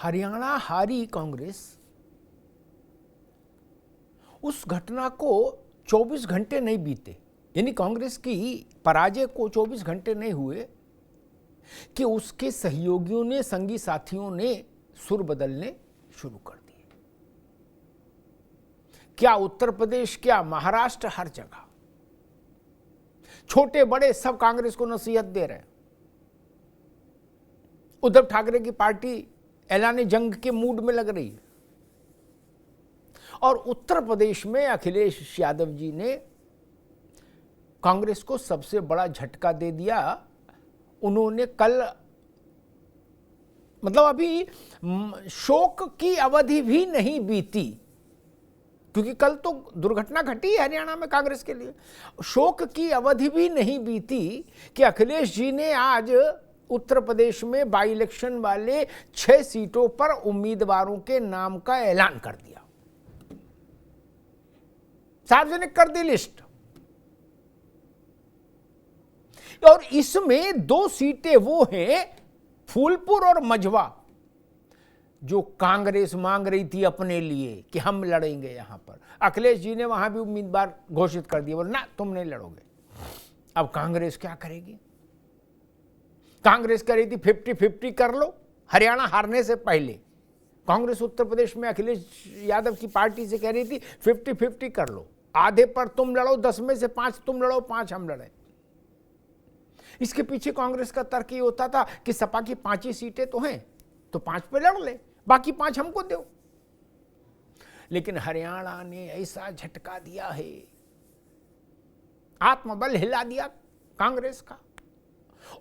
हरियाणा हारी कांग्रेस, उस घटना को 24 घंटे नहीं बीते, यानी कांग्रेस की पराजय को 24 घंटे नहीं हुए कि उसके सहयोगियों ने, संगी साथियों ने सुर बदलने शुरू कर दिए। क्या उत्तर प्रदेश, क्या महाराष्ट्र, हर जगह छोटे बड़े सब कांग्रेस को नसीहत दे रहे हैं। उद्धव ठाकरे की पार्टी ऐलान जंग के मूड में लग रही है और उत्तर प्रदेश में अखिलेश यादव जी ने कांग्रेस को सबसे बड़ा झटका दे दिया। उन्होंने कल, मतलब अभी शोक की अवधि भी नहीं बीती, क्योंकि कल तो दुर्घटना घटी हरियाणा में कांग्रेस के लिए, शोक की अवधि भी नहीं बीती कि अखिलेश जी ने आज उत्तर प्रदेश में बाई इलेक्शन वाले 6 सीटों पर उम्मीदवारों के नाम का ऐलान कर दिया, सार्वजनिक कर दी लिस्ट। और इसमें 2 सीटें वो हैं, फूलपुर और मझवा, जो कांग्रेस मांग रही थी अपने लिए कि हम लड़ेंगे यहां पर। अखिलेश जी ने वहां भी उम्मीदवार घोषित कर दिया, बोले ना तुम नहीं लड़ोगे। अब कांग्रेस क्या करेगी? कांग्रेस कह रही थी 50-50 कर लो, हरियाणा हारने से पहले कांग्रेस उत्तर प्रदेश में अखिलेश यादव की पार्टी से कह रही थी 50-50 कर लो, आधे पर तुम लड़ो, 10 में से 5 तुम लड़ो, 5 हम लड़े। इसके पीछे कांग्रेस का तर्क ये होता था कि सपा की 5 ही सीटें तो हैं, तो 5 पे लड़ ले, बाकी 5 हमको दो। लेकिन हरियाणा ने ऐसा झटका दिया है, आत्मबल हिला दिया कांग्रेस का,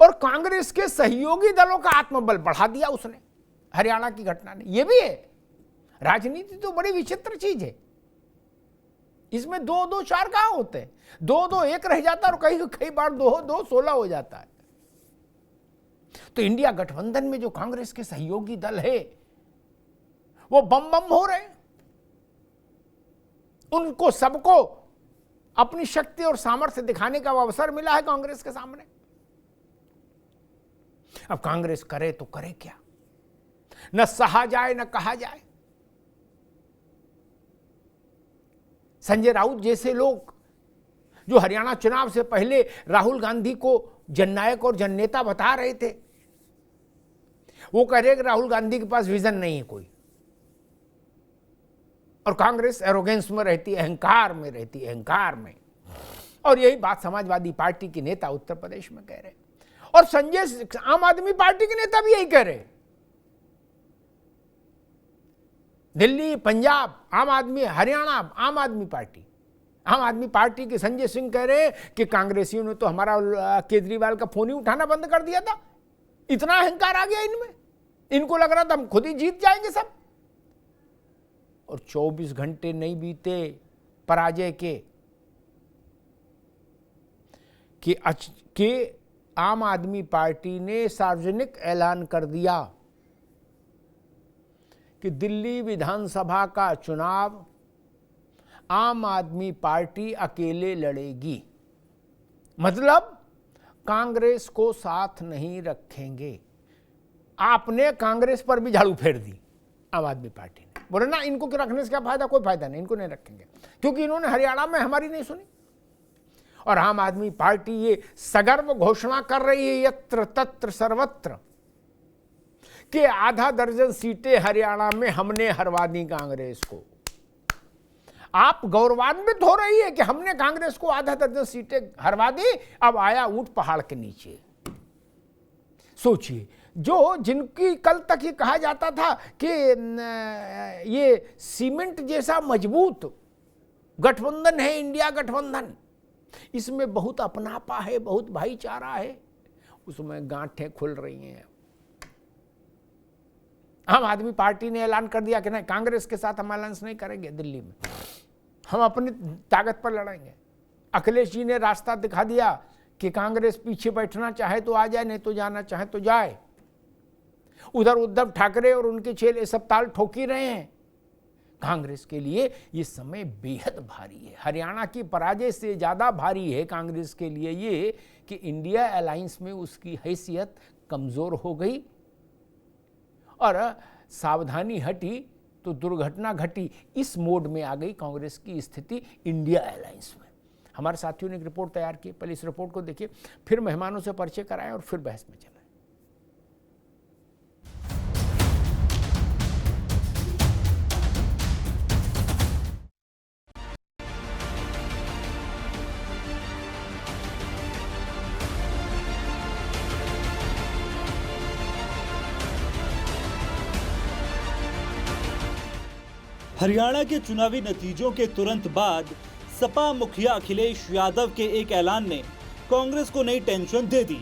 और कांग्रेस के सहयोगी दलों का आत्मबल बढ़ा दिया उसने, हरियाणा की घटना ने। यह भी है, राजनीति तो बड़ी विचित्र चीज है, इसमें 2-2-4 कहां होते हैं, 2-2-1 रह जाता है और कई बार 2-2-16 हो जाता है। तो इंडिया गठबंधन में जो कांग्रेस के सहयोगी दल है वो बम बम हो रहे हैं, उनको सबको अपनी शक्ति और सामर्थ्य दिखाने का अवसर मिला है कांग्रेस के सामने। अब कांग्रेस करे तो करे क्या, न सहा जाए न कहा जाए। संजय राउत जैसे लोग जो हरियाणा चुनाव से पहले राहुल गांधी को जननायक और जननेता बता रहे थे, वो कह रहे कि राहुल गांधी के पास विजन नहीं है कोई, और कांग्रेस एरोगेंस में रहती है, अहंकार में रहती है, अहंकार में। और यही बात समाजवादी पार्टी के नेता उत्तर प्रदेश में कह रहे, और संजय आम आदमी पार्टी के नेता भी यही कह रहे। दिल्ली, पंजाब आम आदमी, हरियाणा आम आदमी पार्टी, आम आदमी पार्टी के संजय सिंह कह रहे कि कांग्रेसियों ने तो हमारा केजरीवाल का फोन ही उठाना बंद कर दिया था, इतना अहंकार आ गया इनमें, इनको लग रहा था हम खुद ही जीत जाएंगे सब। और 24 घंटे नहीं बीते पराजय के आम आदमी पार्टी ने सार्वजनिक ऐलान कर दिया कि दिल्ली विधानसभा का चुनाव आम आदमी पार्टी अकेले लड़ेगी, मतलब कांग्रेस को साथ नहीं रखेंगे। आपने कांग्रेस पर भी झाड़ू फेर दी आम आदमी पार्टी ने, बोले ना इनको रखने से क्या फायदा, कोई फायदा नहीं, इनको नहीं रखेंगे, क्योंकि इन्होंने हरियाणा में हमारी नहीं सुनी। और आम आदमी पार्टी ये सगर्व घोषणा कर रही है यत्र तत्र सर्वत्र कि आधा दर्जन सीटें हरियाणा में हमने हरवा दी कांग्रेस को। आप गौरवान्वित हो रही है कि हमने कांग्रेस को आधा दर्जन सीटें हरवा दी, अब आया ऊंट पहाड़ के नीचे। सोचिए, जो जिनकी कल तक ये कहा जाता था कि ये सीमेंट जैसा मजबूत गठबंधन है इंडिया गठबंधन, इसमें बहुत अपनापा है, बहुत भाईचारा है, उसमें गांठें खुल रही हैं। आम आदमी पार्टी ने ऐलान कर दिया कि नहीं, कांग्रेस के साथ हम अलायंस नहीं करेंगे, दिल्ली में हम अपनी ताकत पर लड़ेंगे। अखिलेश जी ने रास्ता दिखा दिया कि कांग्रेस पीछे बैठना चाहे तो आ जाए, नहीं तो जाना चाहे तो जाए। उधर उद्धव ठाकरे और उनके चेले सब ताल ठोक ही रहे हैं। कांग्रेस के लिए ये समय बेहद भारी है, हरियाणा की पराजय से ज़्यादा भारी है कांग्रेस के लिए ये कि इंडिया अलायंस में उसकी हैसियत कमज़ोर हो गई और सावधानी हटी तो दुर्घटना घटी। इस मोड में आ गई कांग्रेस की स्थिति इंडिया अलायंस में। हमारे साथियों ने एक रिपोर्ट तैयार की, पहले इस रिपोर्ट को देखिए, फिर मेहमानों से परिचय कराएं और फिर बहस में चलें। हरियाणा के चुनावी नतीजों के तुरंत बाद सपा मुखिया अखिलेश यादव के एक ऐलान ने कांग्रेस को नई टेंशन दे दी।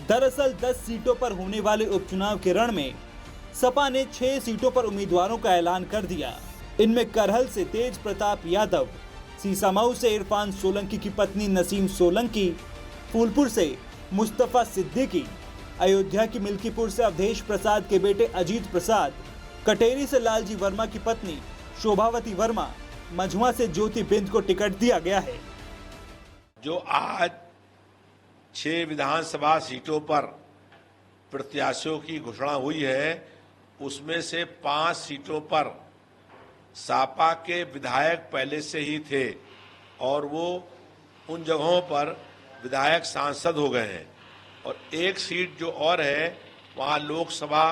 दरअसल 10 सीटों पर होने वाले उपचुनाव के रण में सपा ने 6 सीटों पर उम्मीदवारों का ऐलान कर दिया। इनमें करहल से तेज प्रताप यादव, सीसामऊ से इरफान सोलंकी की पत्नी नसीम सोलंकी, फूलपुर से मुस्तफा सिद्दीकी, अयोध्या की मिल्कीपुर से अवधेश प्रसाद के बेटे अजीत प्रसाद, कटेरी से लालजी वर्मा की पत्नी शोभावती वर्मा, मझुआ से ज्योति बिंद को टिकट दिया गया है। जो आज 6 विधानसभा सीटों पर प्रत्याशियों की घोषणा हुई है, उसमें से 5 सीटों पर सपा के विधायक पहले से ही थे और वो उन जगहों पर विधायक सांसद हो गए हैं, और एक सीट जो और है वहां लोकसभा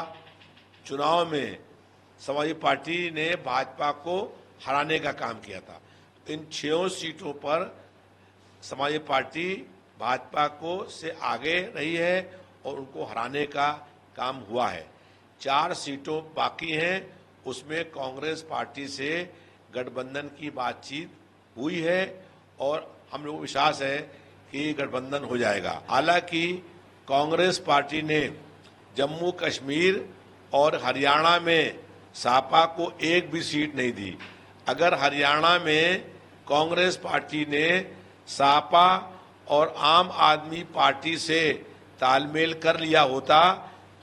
चुनाव में समाजवादी पार्टी ने भाजपा को हराने का काम किया था। इन 6 सीटों पर समाजवादी पार्टी भाजपा को से आगे रही है और उनको हराने का काम हुआ है। 4 सीटों बाकी हैं, उसमें कांग्रेस पार्टी से गठबंधन की बातचीत हुई है और हम लोगों को विश्वास है कि गठबंधन हो जाएगा। हालांकि कांग्रेस पार्टी ने जम्मू कश्मीर और हरियाणा में सपा को एक भी सीट नहीं दी। अगर हरियाणा में कांग्रेस पार्टी ने सपा और आम आदमी पार्टी से तालमेल कर लिया होता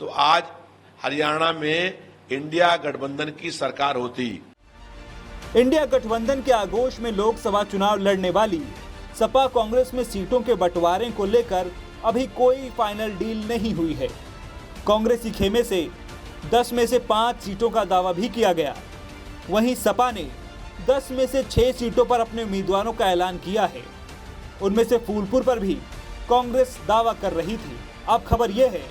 तो आज हरियाणा में इंडिया गठबंधन की सरकार होती। इंडिया गठबंधन के आगोश में लोकसभा चुनाव लड़ने वाली सपा कांग्रेस में सीटों के बंटवारे को लेकर अभी कोई फाइनल डील नहीं हुई है। कांग्रेसी खेमे से 10 में से 5 सीटों का दावा भी किया गया। वहीं सपा ने 10 में से 6 सीटों पर अपने उम्मीदवारों का ऐलान किया है। उनमें से फूलपुर पर भी कांग्रेस दावा कर रही थी। अब खबर यह है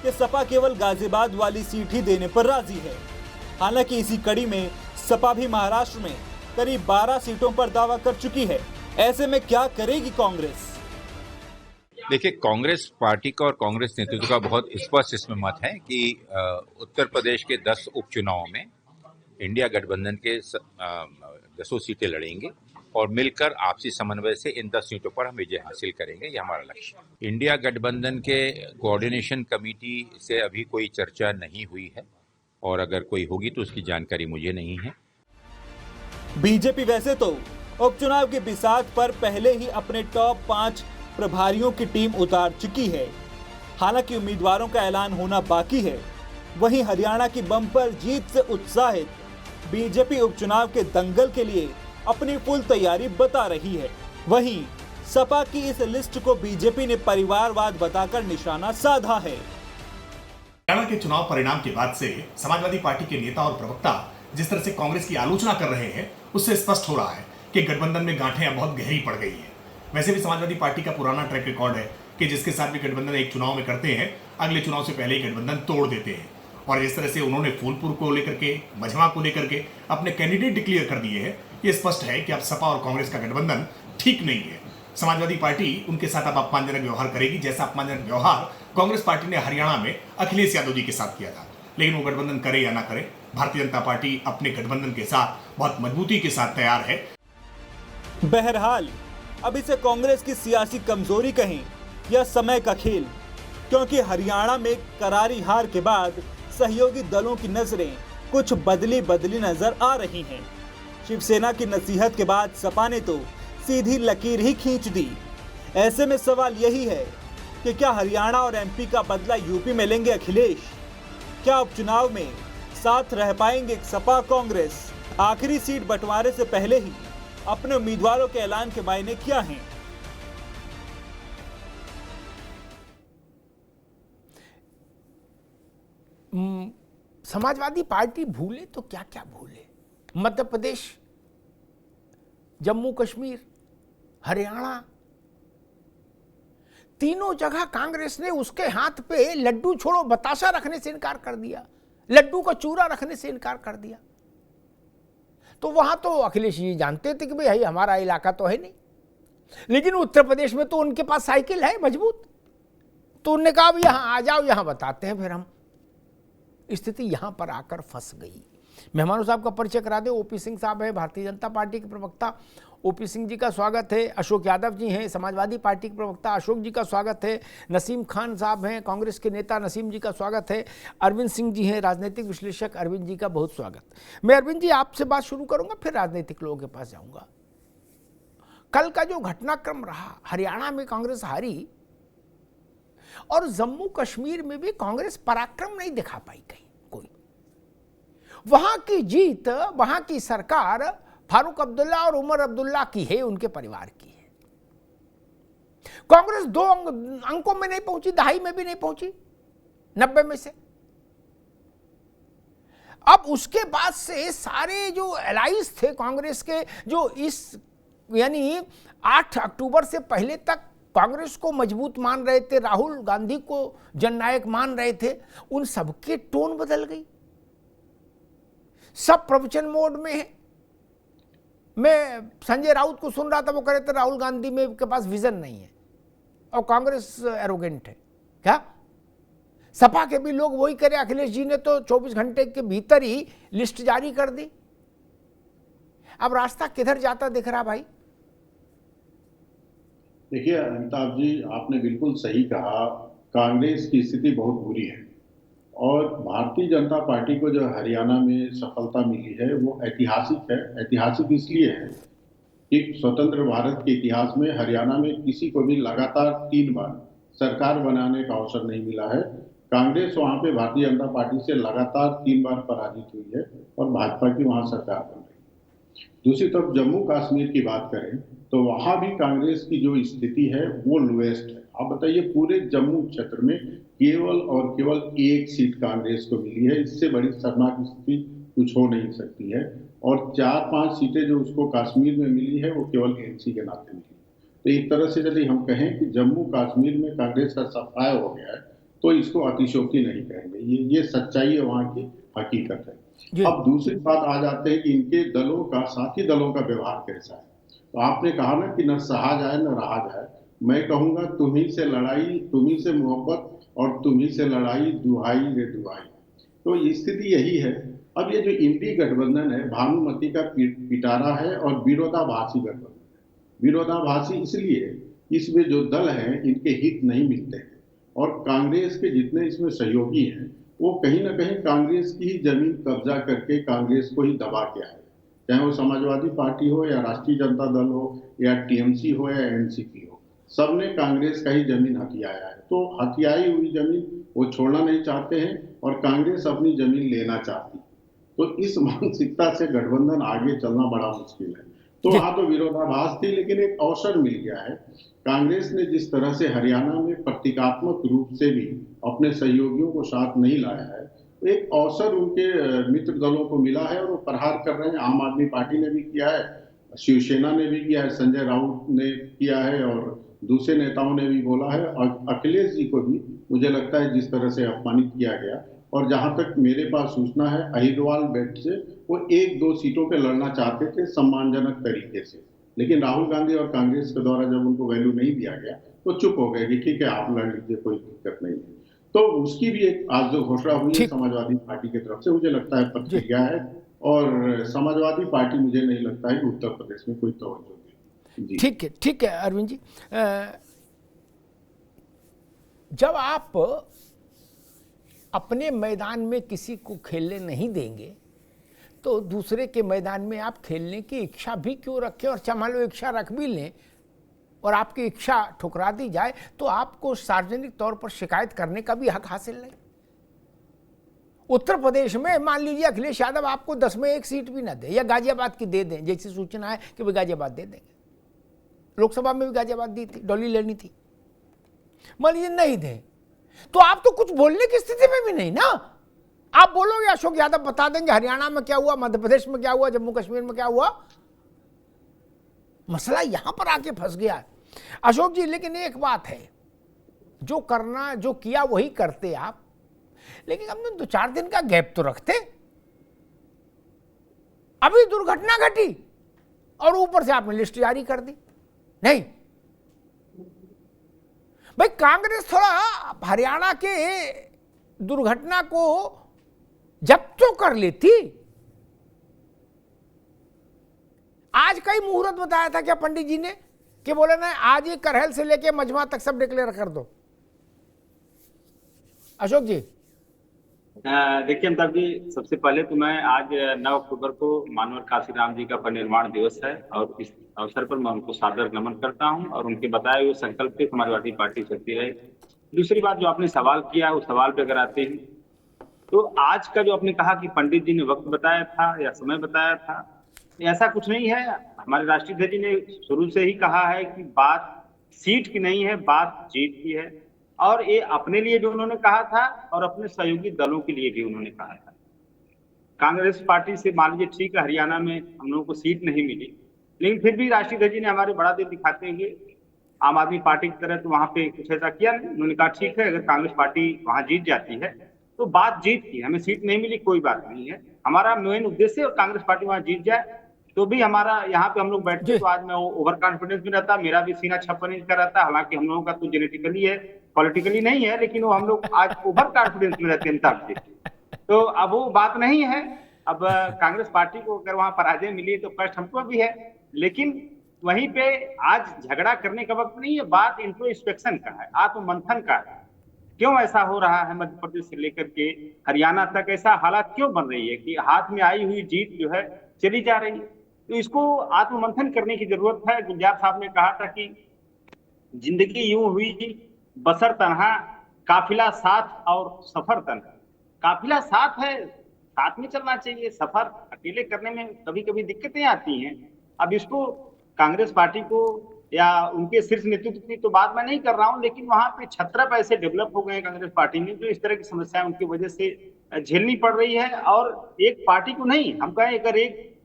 कि सपा केवल गाजियाबाद वाली सीट ही देने पर राजी है। हालांकि इसी कड़ी में सपा भी महाराष्ट्र में करीब 12 सीटों पर दावा कर चुकी है। ऐसे में क्या करेगी कांग्रेस? देखिए, कांग्रेस पार्टी का और कांग्रेस नेतृत्व का बहुत स्पष्ट इसमें मत है कि उत्तर प्रदेश के 10 उपचुनावों में इंडिया गठबंधन के 10 सीटें लड़ेंगे और मिलकर आपसी समन्वय से इन 10 सीटों पर हम विजय हासिल करेंगे। ये हमारा लक्ष्य है। इंडिया गठबंधन के कोऑर्डिनेशन कमेटी से अभी कोई चर्चा नहीं हुई है और अगर कोई होगी तो उसकी जानकारी मुझे नहीं है। बीजेपी वैसे तो उपचुनाव के बिसात पर पहले ही अपने टॉप 5 प्रभारियों की टीम उतार चुकी है। हालांकि उम्मीदवारों का ऐलान होना बाकी है। वहीं हरियाणा की बम्पर जीत से उत्साहित बीजेपी उपचुनाव के दंगल के लिए अपनी फुल तैयारी बता रही है। वहीं सपा की इस लिस्ट को बीजेपी ने परिवारवाद बताकर निशाना साधा है। हरियाणा के चुनाव परिणाम के बाद से समाजवादी पार्टी के नेता और प्रवक्ता जिस तरह से कांग्रेस की आलोचना कर रहे हैं, उससे स्पष्ट हो रहा है कि गठबंधन में गांठें अब बहुत गहरी पड़ गई है। वैसे भी समाजवादी पार्टी का पुराना ट्रैक रिकॉर्ड है कि जिसके साथ भी गठबंधन एक चुनाव में करते हैं, अगले चुनाव से पहले ही गठबंधन तोड़ देते हैं। और जिस तरह से उन्होंने फूलपुर को लेकर के, मझवा को लेकर के अपने कैंडिडेट डिक्लेयर कर दिए हैं, ये स्पष्ट है कि अब सपा और कांग्रेस का गठबंधन ठीक नहीं है। समाजवादी पार्टी उनके साथ अब अपमानजनक व्यवहार करेगी, जैसा अपमानजनक व्यवहार कांग्रेस पार्टी ने हरियाणा में अखिलेश यादव जी के साथ किया था। लेकिन वो गठबंधन करे या ना करे, भारतीय जनता पार्टी अपने गठबंधन के साथ बहुत मजबूती के साथ तैयार है। बहरहाल अब इसे कांग्रेस की सियासी कमजोरी कहें या समय का खेल, क्योंकि हरियाणा में करारी हार के बाद सहयोगी दलों की नजरें कुछ बदली नजर आ रही हैं। शिवसेना की नसीहत के बाद सपा ने तो सीधी लकीर ही खींच दी। ऐसे में सवाल यही है कि क्या हरियाणा और एमपी का बदला यूपी में लेंगे अखिलेश? क्या उपचुनाव में साथ रह पाएंगे सपा कांग्रेस? आखिरी सीट बंटवारे से पहले ही अपने उम्मीदवारों के ऐलान के मायने क्या हैं? समाजवादी पार्टी भूले तो क्या क्या भूले। मध्य प्रदेश, जम्मू कश्मीर, हरियाणा, तीनों जगह कांग्रेस ने उसके हाथ पे लड्डू छोड़ो बताशा रखने से इनकार कर दिया, लड्डू का चूरा रखने से इनकार कर दिया। तो वहां तो अखिलेश जी जानते थे कि भाई हमारा इलाका तो है नहीं, लेकिन उत्तर प्रदेश में तो उनके पास साइकिल है मजबूत, तो उन्होंने कहा अब यहां आ जाओ, यहां बताते हैं फिर हम। स्थिति यहां पर आकर फंस गई। मेहमानों साहब का परिचय करा दे। ओपी सिंह साहब है, भारतीय जनता पार्टी के प्रवक्ता, ओपी सिंह जी का स्वागत है। अशोक यादव जी हैं, समाजवादी पार्टी के प्रवक्ता, अशोक जी का स्वागत है। नसीम खान साहब हैं, कांग्रेस के नेता, नसीम जी का स्वागत है। अरविंद सिंह जी हैं, राजनीतिक विश्लेषक, अरविंद जी का बहुत स्वागत। मैं अरविंद जी आपसे बात शुरू करूंगा, फिर राजनीतिक लोगों के पास जाऊंगा। कल का जो घटनाक्रम रहा, हरियाणा में कांग्रेस हारी और जम्मू कश्मीर में भी कांग्रेस पराक्रम नहीं दिखा पाई कहीं कोई। वहां की जीत, वहां की सरकार फारूक अब्दुल्ला और उमर अब्दुल्ला की है, उनके परिवार की है। कांग्रेस 2 अंकों में नहीं पहुंची, दहाई में भी नहीं पहुंची 90 में से। अब उसके बाद से सारे जो एलाइज थे कांग्रेस के, जो इस यानी 8 अक्टूबर से पहले तक कांग्रेस को मजबूत मान रहे थे, राहुल गांधी को जननायक मान रहे थे, उन सबके टोन बदल गई। सब प्रवचन मोड में है। मैं संजय राउत को सुन रहा था, वो कह रहे थे राहुल गांधी में के पास विजन नहीं है और कांग्रेस एरोगेंट है। क्या सपा के भी लोग वही करे। अखिलेश जी ने तो 24 घंटे के भीतर ही लिस्ट जारी कर दी। अब रास्ता किधर जाता दिख रहा भाई? देखिए अमिताभ जी, आपने बिल्कुल सही कहा, कांग्रेस की स्थिति बहुत बुरी है और भारतीय जनता पार्टी को जो हरियाणा में सफलता मिली है वो ऐतिहासिक है। ऐतिहासिक इसलिए है कि स्वतंत्र भारत के इतिहास में हरियाणा में किसी को भी लगातार 3 बार सरकार बनाने का अवसर नहीं मिला है। कांग्रेस वहां पे भारतीय जनता पार्टी से लगातार 3 बार पराजित हुई है और भाजपा की वहां सरकार बन रही है। दूसरी तरफ जम्मू कश्मीर की बात करें तो वहां भी कांग्रेस की जो स्थिति है वो लोएस्ट है। आप बताइए, पूरे जम्मू क्षेत्र में केवल और केवल 1 सीट कांग्रेस को मिली है। इससे बड़ी शर्मनाक स्थिति कुछ हो नहीं सकती है। और 4-5 सीटें जो उसको कश्मीर में मिली है वो केवल एनसी के नाते मिली। तो एक तरह से यदि हम कहें कि जम्मू कश्मीर में कांग्रेस का सफाया हो गया है तो इसको अतिशयोक्ति नहीं कहेंगे, ये सच्चाई है, वहां की हकीकत है। अब दूसरी बात आ जाते हैं कि इनके दलों का, साथी दलों का व्यवहार कैसा है। तो आपने कहा ना कि न सहा जाए न रहा जाए। मैं कहूंगा तुम्ही से लड़ाई, तुम्ही से मोहब्बत और तुम्ही से लड़ाई, दुहाई रे दुहाई। तो स्थिति यही है। अब ये जो इंडी गठबंधन है, भानुमति का पिटारा है और विरोधाभासी गठबंधन है। विरोधाभासी इसलिए इसमें जो दल हैं इनके हित नहीं मिलते हैं और कांग्रेस के जितने इसमें सहयोगी हैं वो कहीं ना कहीं कांग्रेस की ही जमीन कब्जा करके कांग्रेस को ही दबा के आए। चाहे वो समाजवादी पार्टी हो या राष्ट्रीय जनता दल हो या टीएमसी हो या एनसीपी हो, सबने कांग्रेस का ही जमीन हथियाया है। तो हथियाई हुई जमीन वो छोड़ना नहीं चाहते हैं और कांग्रेस अपनी जमीन लेना चाहती है। तो इस मानसिकता से गठबंधन आगे चलना बड़ा मुश्किल है। तो वहां तो विरोधाभास थी, लेकिन एक अवसर मिल गया है। कांग्रेस ने जिस तरह से हरियाणा में प्रतीकात्मक रूप से भी अपने सहयोगियों को साथ नहीं लाया है, एक अवसर उनके मित्र दलों को मिला है और वो प्रहार कर रहे हैं। आम आदमी पार्टी ने भी किया है, शिवसेना ने भी किया है, संजय राउत ने किया है और दूसरे नेताओं ने भी बोला है। और अखिलेश जी को भी मुझे लगता है जिस तरह से अपमानित किया गया। और जहां तक मेरे पास सूचना है, अहिरवाल बेल्ट से वो 1-2 सीटों पे लड़ना चाहते थे सम्मानजनक तरीके से, लेकिन राहुल गांधी और कांग्रेस के द्वारा जब उनको वैल्यू नहीं दिया गया तो चुप हो गए कि ठीक है आप लड़ लीजिए, कोई दिक्कत नहीं है। तो उसकी भी एक आज जो घोषणा हुई है समाजवादी पार्टी की तरफ से, मुझे लगता है प्रतिक्रिया है और समाजवादी पार्टी मुझे नहीं लगता है कि उत्तर प्रदेश में कोई तवज्जो दे। ठीक है अरविंद जी, जब आप अपने मैदान में किसी को खेलने नहीं देंगे तो दूसरे के मैदान में आप खेलने की इच्छा भी क्यों रखें। और मान लो इच्छा रख भी लें और आपकी इच्छा ठुकरा दी जाए तो आपको सार्वजनिक तौर पर शिकायत करने का भी हक हासिल नहीं। उत्तर प्रदेश में मान लीजिए अखिलेश यादव आपको 10 में 1 सीट भी ना दे या गाजियाबाद की दे दें, जैसी सूचना है कि वे गाजियाबाद दे देंगे। लोकसभा में भी गाजियाबाद दी थी, डॉली लेनी थी। मान लीजिए नहीं दें तो आप तो कुछ बोलने की स्थिति में भी नहीं ना। आप बोलोगे अशोक यादव बता देंगे हरियाणा में क्या हुआ, मध्य प्रदेश में क्या हुआ, जम्मू कश्मीर में क्या हुआ। मसला यहां पर आके फंस गया है अशोक जी। लेकिन एक बात है, जो करना जो किया वही करते आप, लेकिन हमने 2-4 दिन का गैप तो रखते। अभी दुर्घटना घटी और ऊपर से आपने लिस्ट जारी कर दी। नहीं भाई, कांग्रेस थोड़ा हरियाणा के दुर्घटना को जब्त तो कर लेती। आज का ही मुहूर्त बताया था क्या पंडित जी ने कि बोले ना आज ही करहल से लेके मजमा तक सब डिक्लेयर कर दो। अशोक जी देखिए अमिताभ जी, सबसे पहले तो मैं आज 9 अक्टूबर को मानवर काशीराम जी का परिनिर्वाण दिवस है और इस अवसर पर मैं उनको सादर नमन करता हूं और उनके बताए हुए संकल्प पे समाजवादी पार्टी चलती रहे। दूसरी बात जो आपने सवाल किया, उस सवाल पे अगर आते हैं तो आज का जो आपने कहा कि पंडित जी ने वक्त बताया था या समय बताया था, ऐसा कुछ नहीं है। हमारे राष्ट्रीय अध्यक्ष जी ने शुरू से ही कहा है कि बात सीट की नहीं है, बात जीत की है। और ये अपने लिए भी उन्होंने कहा था और अपने सहयोगी दलों के लिए भी उन्होंने कहा था। कांग्रेस पार्टी से मान लीजिए ठीक है, हरियाणा में हम लोगों को सीट नहीं मिली, लेकिन फिर भी राष्ट्रीय अध्यक्ष जी ने हमारे बड़ा दिल दिखाते हुए आम आदमी पार्टी की तरह तो वहां पे कुछ ऐसा किया नहीं। उन्होंने कहा ठीक है, अगर कांग्रेस पार्टी वहां जीत जाती है तो बात जीत की, हमें सीट नहीं मिली कोई बात नहीं है, हमारा मेन उद्देश्य और कांग्रेस पार्टी वहां जीत जाए। तो भी हमारा यहाँ पे हम लोग बैठते तो आज मैं ओवर कॉन्फिडेंस में रहता, मेरा भी सीना 56 इंच का रहता। हालांकि हम लोगों का तो जेनेटिकली है, पॉलिटिकली नहीं है, लेकिन वो हम लोग आज ओवर कॉन्फिडेंस में रहते हैं। तो अब वो बात नहीं है। अब कांग्रेस पार्टी को अगर वहां पराजय मिली तो कष्ट हमको भी है, लेकिन वहीं पे आज झगड़ा करने का वक्त नहीं है। बात इंट्रोस्पेक्शन का है, आत्ममंथन का है। क्यों ऐसा हो रहा है मध्य प्रदेश से लेकर के हरियाणा तक, ऐसा हालात क्यों बन रही है कि हाथ में आई हुई जीत जो है चली जा रही है। तो इसको आत्ममंथन करने की जरूरत है। गुलजार साहब ने कहा था कि जिंदगी यूं हुई बसर तन्हा, काफिला साथ और सफर तन्हा। काफिला साथ है, साथ में चलना चाहिए, सफर अकेले करने में कभी कभी दिक्कतें आती हैं। अब इसको कांग्रेस पार्टी को या उनके शीर्ष नेतृत्व की तो बात मैं नहीं कर रहा हूं, लेकिन वहां पे 16 पैसे डेवलप हो गए कांग्रेस पार्टी में, जो इस तरह की समस्याएं उनकी वजह से झेलनी पड़ रही है। और एक पार्टी को नहीं, हम कहें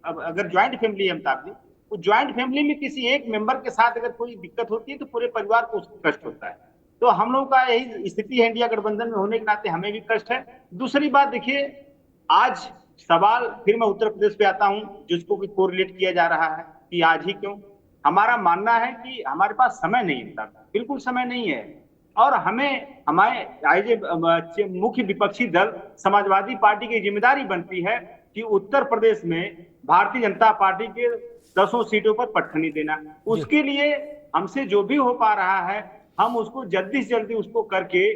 अगर ज्वाइंट फैमिली है अमिताभ जी, वो ज्वाइंट फैमिली में किसी एक मेंबर के साथ अगर कोई दिक्कत होती है तो पूरे परिवार को उसको कष्ट होता है। तो हम लोगों का यही स्थिति है, इंडिया गठबंधन में होने के नाते हमें भी कष्ट है। दूसरी बात देखिए, आज सवाल फिर मैं उत्तर प्रदेश पे आता हूं, जिसको भी कोरिलेट किया जा रहा है कि आज ही क्यों। हमारा मानना है कि हमारे पास समय नहीं है, बिल्कुल समय नहीं है। और हमारे मुख्य विपक्षी दल समाजवादी पार्टी की जिम्मेदारी बनती है कि उत्तर प्रदेश में भारतीय जनता पार्टी के 10 सीटों पर पटखनी देना। उसके लिए हमसे जो भी हो पा रहा है, हम उसको जल्दी से जल्दी उसको करके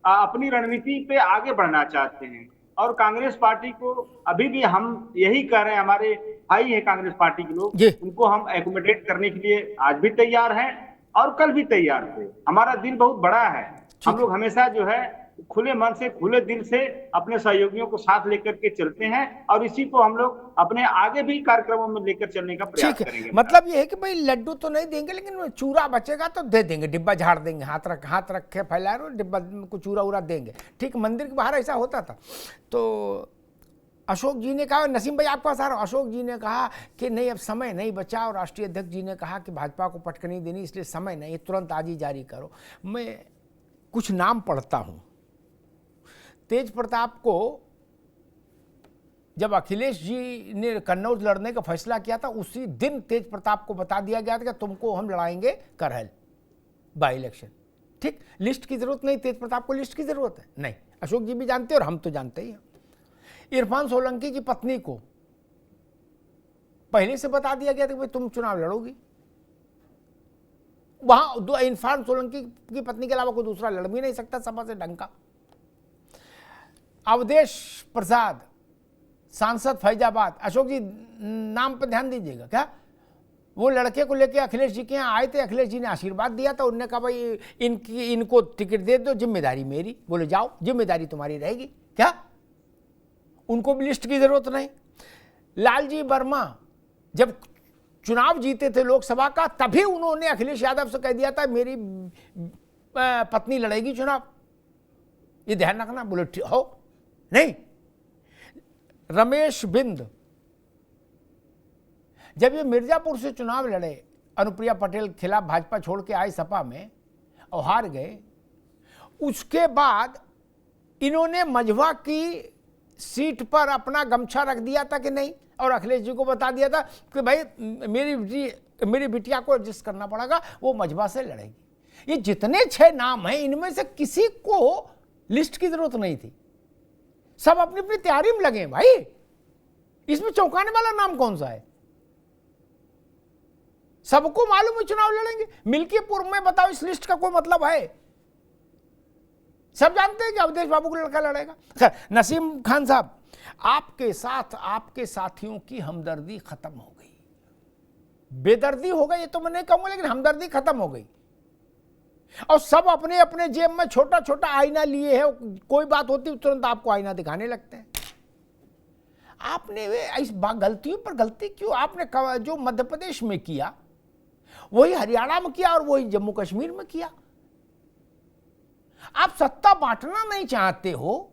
अपनी रणनीति पे आगे बढ़ना चाहते हैं। और कांग्रेस पार्टी को अभी भी हम यही कह रहे हैं, हमारे भाई है कांग्रेस पार्टी के लोग, उनको हम एकोमोडेट करने के लिए आज भी तैयार हैं और कल भी तैयार थे। हमारा दिल बहुत बड़ा है, हम लोग हमेशा जो है खुले मन से खुले दिल से अपने सहयोगियों को साथ लेकर के चलते हैं और इसी को हम लोग अपने आगे भी कार्यक्रमों में लेकर चलने का प्रयास करेंगे। मतलब ये है कि भाई लड्डू तो नहीं देंगे, लेकिन चूरा बचेगा तो दे देंगे, डिब्बा झाड़ देंगे, हाथ रखे फैलाए और डिब्बा को चूरा उरा देंगे। ठीक, मंदिर के बाहर ऐसा होता था। तो अशोक जी ने कहा, नसीम भाई आपके पास आ रहा हूं, अशोक जी ने कहा कि नहीं अब समय नहीं बचा, और राष्ट्रीय अध्यक्ष जी ने कहा कि भाजपा को पटकनी देनी, इसलिए समय नहीं, तुरंत आज ही जारी करो। मैं कुछ नाम पढ़ता हूं। तेज प्रताप को जब अखिलेश जी ने कन्नौज लड़ने का फैसला किया था, उसी दिन तेज प्रताप को बता दिया गया था कि तुमको हम लड़ाएंगे करहल बाई इलेक्शन। ठीक, लिस्ट की जरूरत नहीं, तेज प्रताप को लिस्ट की जरूरत है नहीं, अशोक जी भी जानते हैं और हम तो जानते ही हैं। इरफान सोलंकी की पत्नी को पहले से बता दिया गया था कि भाई तुम चुनाव लड़ोगी। वहां इरफान सोलंकी की पत्नी के अलावा कोई दूसरा लड़ भी नहीं सकता सभा से ढंग का। अवधेश प्रसाद सांसद फैजाबाद, अशोक जी नाम पर ध्यान दीजिएगा, क्या वो लड़के को लेके अखिलेश जी के यहाँ आए थे, अखिलेश जी ने आशीर्वाद दिया था, उन्होंने कहा भाई इनको टिकट दे दो, जिम्मेदारी मेरी। बोले जाओ, जिम्मेदारी तुम्हारी रहेगी। क्या उनको भी लिस्ट की जरूरत नहीं। लालजी वर्मा जब चुनाव जीते थे लोकसभा का, तभी उन्होंने अखिलेश यादव से कह दिया था मेरी पत्नी लड़ेगी चुनाव, ये ध्यान रखना। बोले हो नहीं, रमेश बिंद जब ये मिर्जापुर से चुनाव लड़े, अनुप्रिया पटेल के खिलाफ भाजपा छोड़ के आए सपा में और हार गए, उसके बाद इन्होंने मझवा की सीट पर अपना गमछा रख दिया था कि नहीं, और अखिलेश जी को बता दिया था कि भाई मेरी बिटिया को एडजस्ट करना पड़ेगा, वो मझवा से लड़ेगी। ये जितने 6 नाम हैं, इनमें से किसी को लिस्ट की जरूरत नहीं थी, सब अपनी अपनी तैयारी में लगे। भाई इसमें चौंकाने वाला नाम कौन सा है? सबको मालूम है चुनाव लड़ेंगे। मिल्कीपुर में बताओ इस लिस्ट का कोई मतलब है? सब जानते हैं कि अवधेश बाबू को लड़का लड़ेगा। खैर, नसीम खान साहब, आपके साथ आपके साथियों की हमदर्दी खत्म हो गई, बेदर्दी हो गई ये तो मैं नहीं कहूंगा, लेकिन हमदर्दी खत्म हो गई, और सब अपने अपने जेब में छोटा छोटा आईना लिए है। कोई बात होती तुरंत आपको आईना दिखाने लगते हैं। आपने इस गलतियों पर गलती क्यों? आपने जो मध्य प्रदेश में किया वही हरियाणा में किया और वही जम्मू कश्मीर में किया। आप सत्ता बांटना नहीं चाहते हो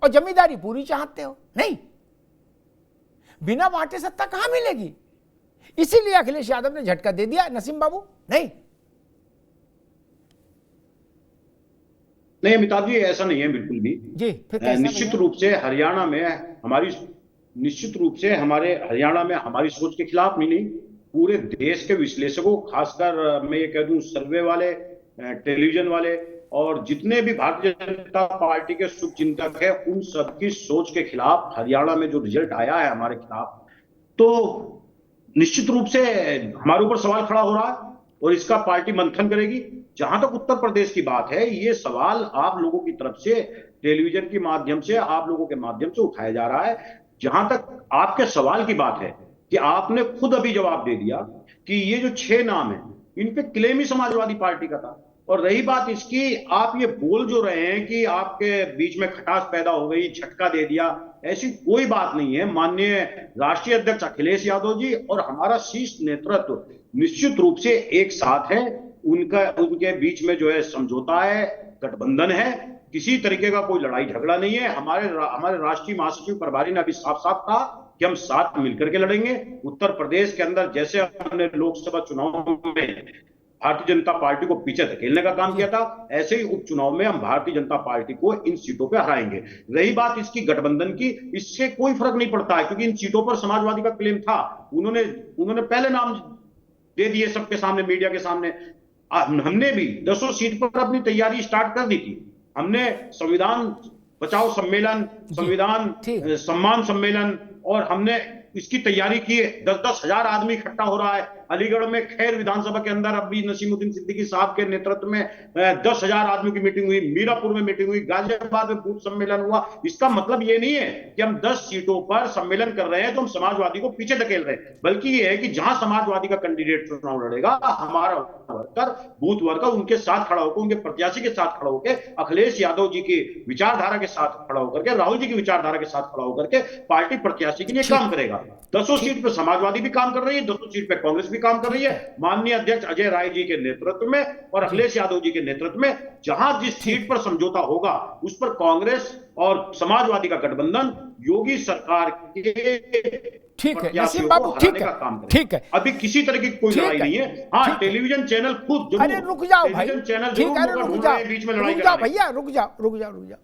और जमींदारी पूरी चाहते हो। नहीं, बिना बांटे सत्ता कहां मिलेगी? इसीलिए अखिलेश यादव ने झटका दे दिया। नसीम बाबू, नहीं नहीं अमिताभ जी, ऐसा नहीं है बिल्कुल भी जी। फिर निश्चित रूप से हरियाणा में हमारी सोच के खिलाफ नहीं, पूरे देश के विश्लेषकों, खासकर मैं ये कह दूं सर्वे वाले, टेलीविजन वाले और जितने भी भारतीय जनता पार्टी के शुभचिंतक हैं, उन सबकी सोच के खिलाफ हरियाणा में जो रिजल्ट आया है हमारे खिलाफ, तो निश्चित रूप से हमारे ऊपर सवाल खड़ा हो रहा है और इसका पार्टी मंथन करेगी। जहां तक उत्तर प्रदेश की बात है, ये सवाल आप लोगों की तरफ से टेलीविजन के माध्यम से, आप लोगों के माध्यम से उठाया जा रहा है। जहां तक आपके सवाल की बात है कि आपने खुद अभी जवाब दे दिया कि ये जो 6 नाम है, इन पे क्लेम ही समाजवादी पार्टी का था। और रही बात इसकी, आप ये बोल जो रहे हैं कि आपके बीच में खटास पैदा हो गई, झटका दे दिया, ऐसी कोई बात नहीं है। माननीय राष्ट्रीय अध्यक्ष अखिलेश यादव जी और हमारा शीर्ष नेतृत्व निश्चित रूप से एक साथ है। उनके बीच में जो है समझौता है, गठबंधन है, किसी तरीके का कोई लड़ाई झगड़ा नहीं है। हमारे राष्ट्रीय महासचिव प्रभारी ने अभी साफ साफ कहा कि हम साथ मिलकर के लड़ेंगे। उत्तर प्रदेश के अंदर जैसे हमने लोकसभा चुनाव में भारतीय जनता पार्टी को पीछे धकेलने का काम किया था, ऐसे ही उपचुनाव में हम भारतीय जनता पार्टी को इन सीटों पे हराएंगे। रही बात इसकी गठबंधन की, इससे कोई फर्क नहीं पड़ता है, क्योंकि इन सीटों पर समाजवादी का क्लेम था। उन्होंने पहले नाम दे दिए सबके सामने, मीडिया के सामने। हमने भी 10 सीट पर अपनी तैयारी स्टार्ट कर दी थी। हमने संविधान बचाओ सम्मेलन, संविधान सम्मान सम्मेलन, और हमने इसकी तैयारी की है। 10-10 हजार आदमी इकट्ठा हो रहा है अलीगढ़ में। खैर विधानसभा के अंदर अभी नसीमुद्दीन सिद्दीकी साहब के नेतृत्व में 10,000 आदमियों की मीटिंग हुई, मीरापुर में मीटिंग हुई, गाजियाबाद में बूथ सम्मेलन हुआ। इसका मतलब ये नहीं है कि हम 10 सीटों पर सम्मेलन कर रहे हैं तो हम समाजवादी को पीछे धकेल रहे हैं, बल्कि ये है कि जहां समाजवादी का कैंडिडेट चुनाव लड़ेगा, हमारा वर्कर, बूथ वर्कर उनके साथ खड़ा होकर, उनके प्रत्याशी के साथ खड़ा होकर, अखिलेश यादव जी की विचारधारा के साथ खड़ा होकर के, राहुल जी की विचारधारा के साथ खड़ा होकर के पार्टी प्रत्याशी के लिए काम करेगा। 10 सीट पे समाजवादी भी काम कर रही है, 200 सीट पे कांग्रेस भी काम कर रही है, माननीय अध्यक्ष अजय राय जी के नेतृत्व में और अखिलेश यादव जी के नेतृत्व में। जहां जिस सीट पर समझौता होगा उस पर कांग्रेस और समाजवादी का गठबंधन योगी सरकार के ठीक है नसीम बाबू, ठीक है। अभी किसी तरह की कोई लड़ाई नहीं है। हाँ, टेलीविजन चैनल खुद जरूर, अरे रुक जाओ भाई, चैनल ठीक है, बीच में लड़ाई रुक जाओ भैया, रुक जाओ।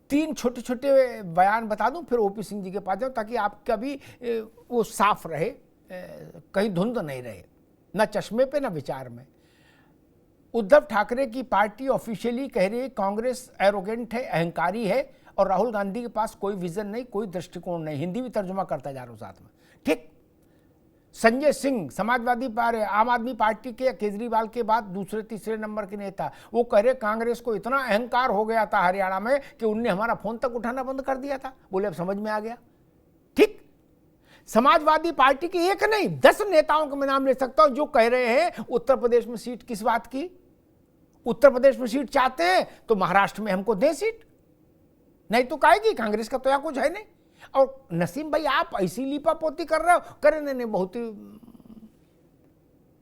3 छोटे छोटे बयान बता दूं, फिर ओपी सिंह जी के पास जाओ, ताकि आपका भी वो साफ रहे, कहीं धुंध नहीं रहे, ना चश्मे पे ना विचार में। उद्धव ठाकरे की पार्टी ऑफिशियली कह रही है कांग्रेस एरोगेंट है, अहंकारी है, और राहुल गांधी के पास कोई विजन नहीं, कोई दृष्टिकोण नहीं। हिंदी भी तर्जुमा करता जा रहा हूं साथ में, ठीक। संजय सिंह समाजवादी पार्टी, आम आदमी पार्टी के केजरीवाल के बाद दूसरे तीसरे नंबर के नेता, वो कह रहे कांग्रेस को इतना अहंकार हो गया था हरियाणा में कि उनने हमारा फोन तक उठाना बंद कर दिया था। बोले अब समझ में आ गया, ठीक। समाजवादी पार्टी के एक नहीं 10 नेताओं का मैं नाम ले सकता हूं जो कह रहे हैं उत्तर प्रदेश में सीट किस बात की। उत्तर प्रदेश में सीट चाहते हैं तो महाराष्ट्र में हमको दें सीट, नहीं तो कहेगी कांग्रेस का तो यहाँ कुछ है नहीं। और नसीम भाई आप ऐसी लीपापोती कर रहे हो, करे नहीं, बहुत ही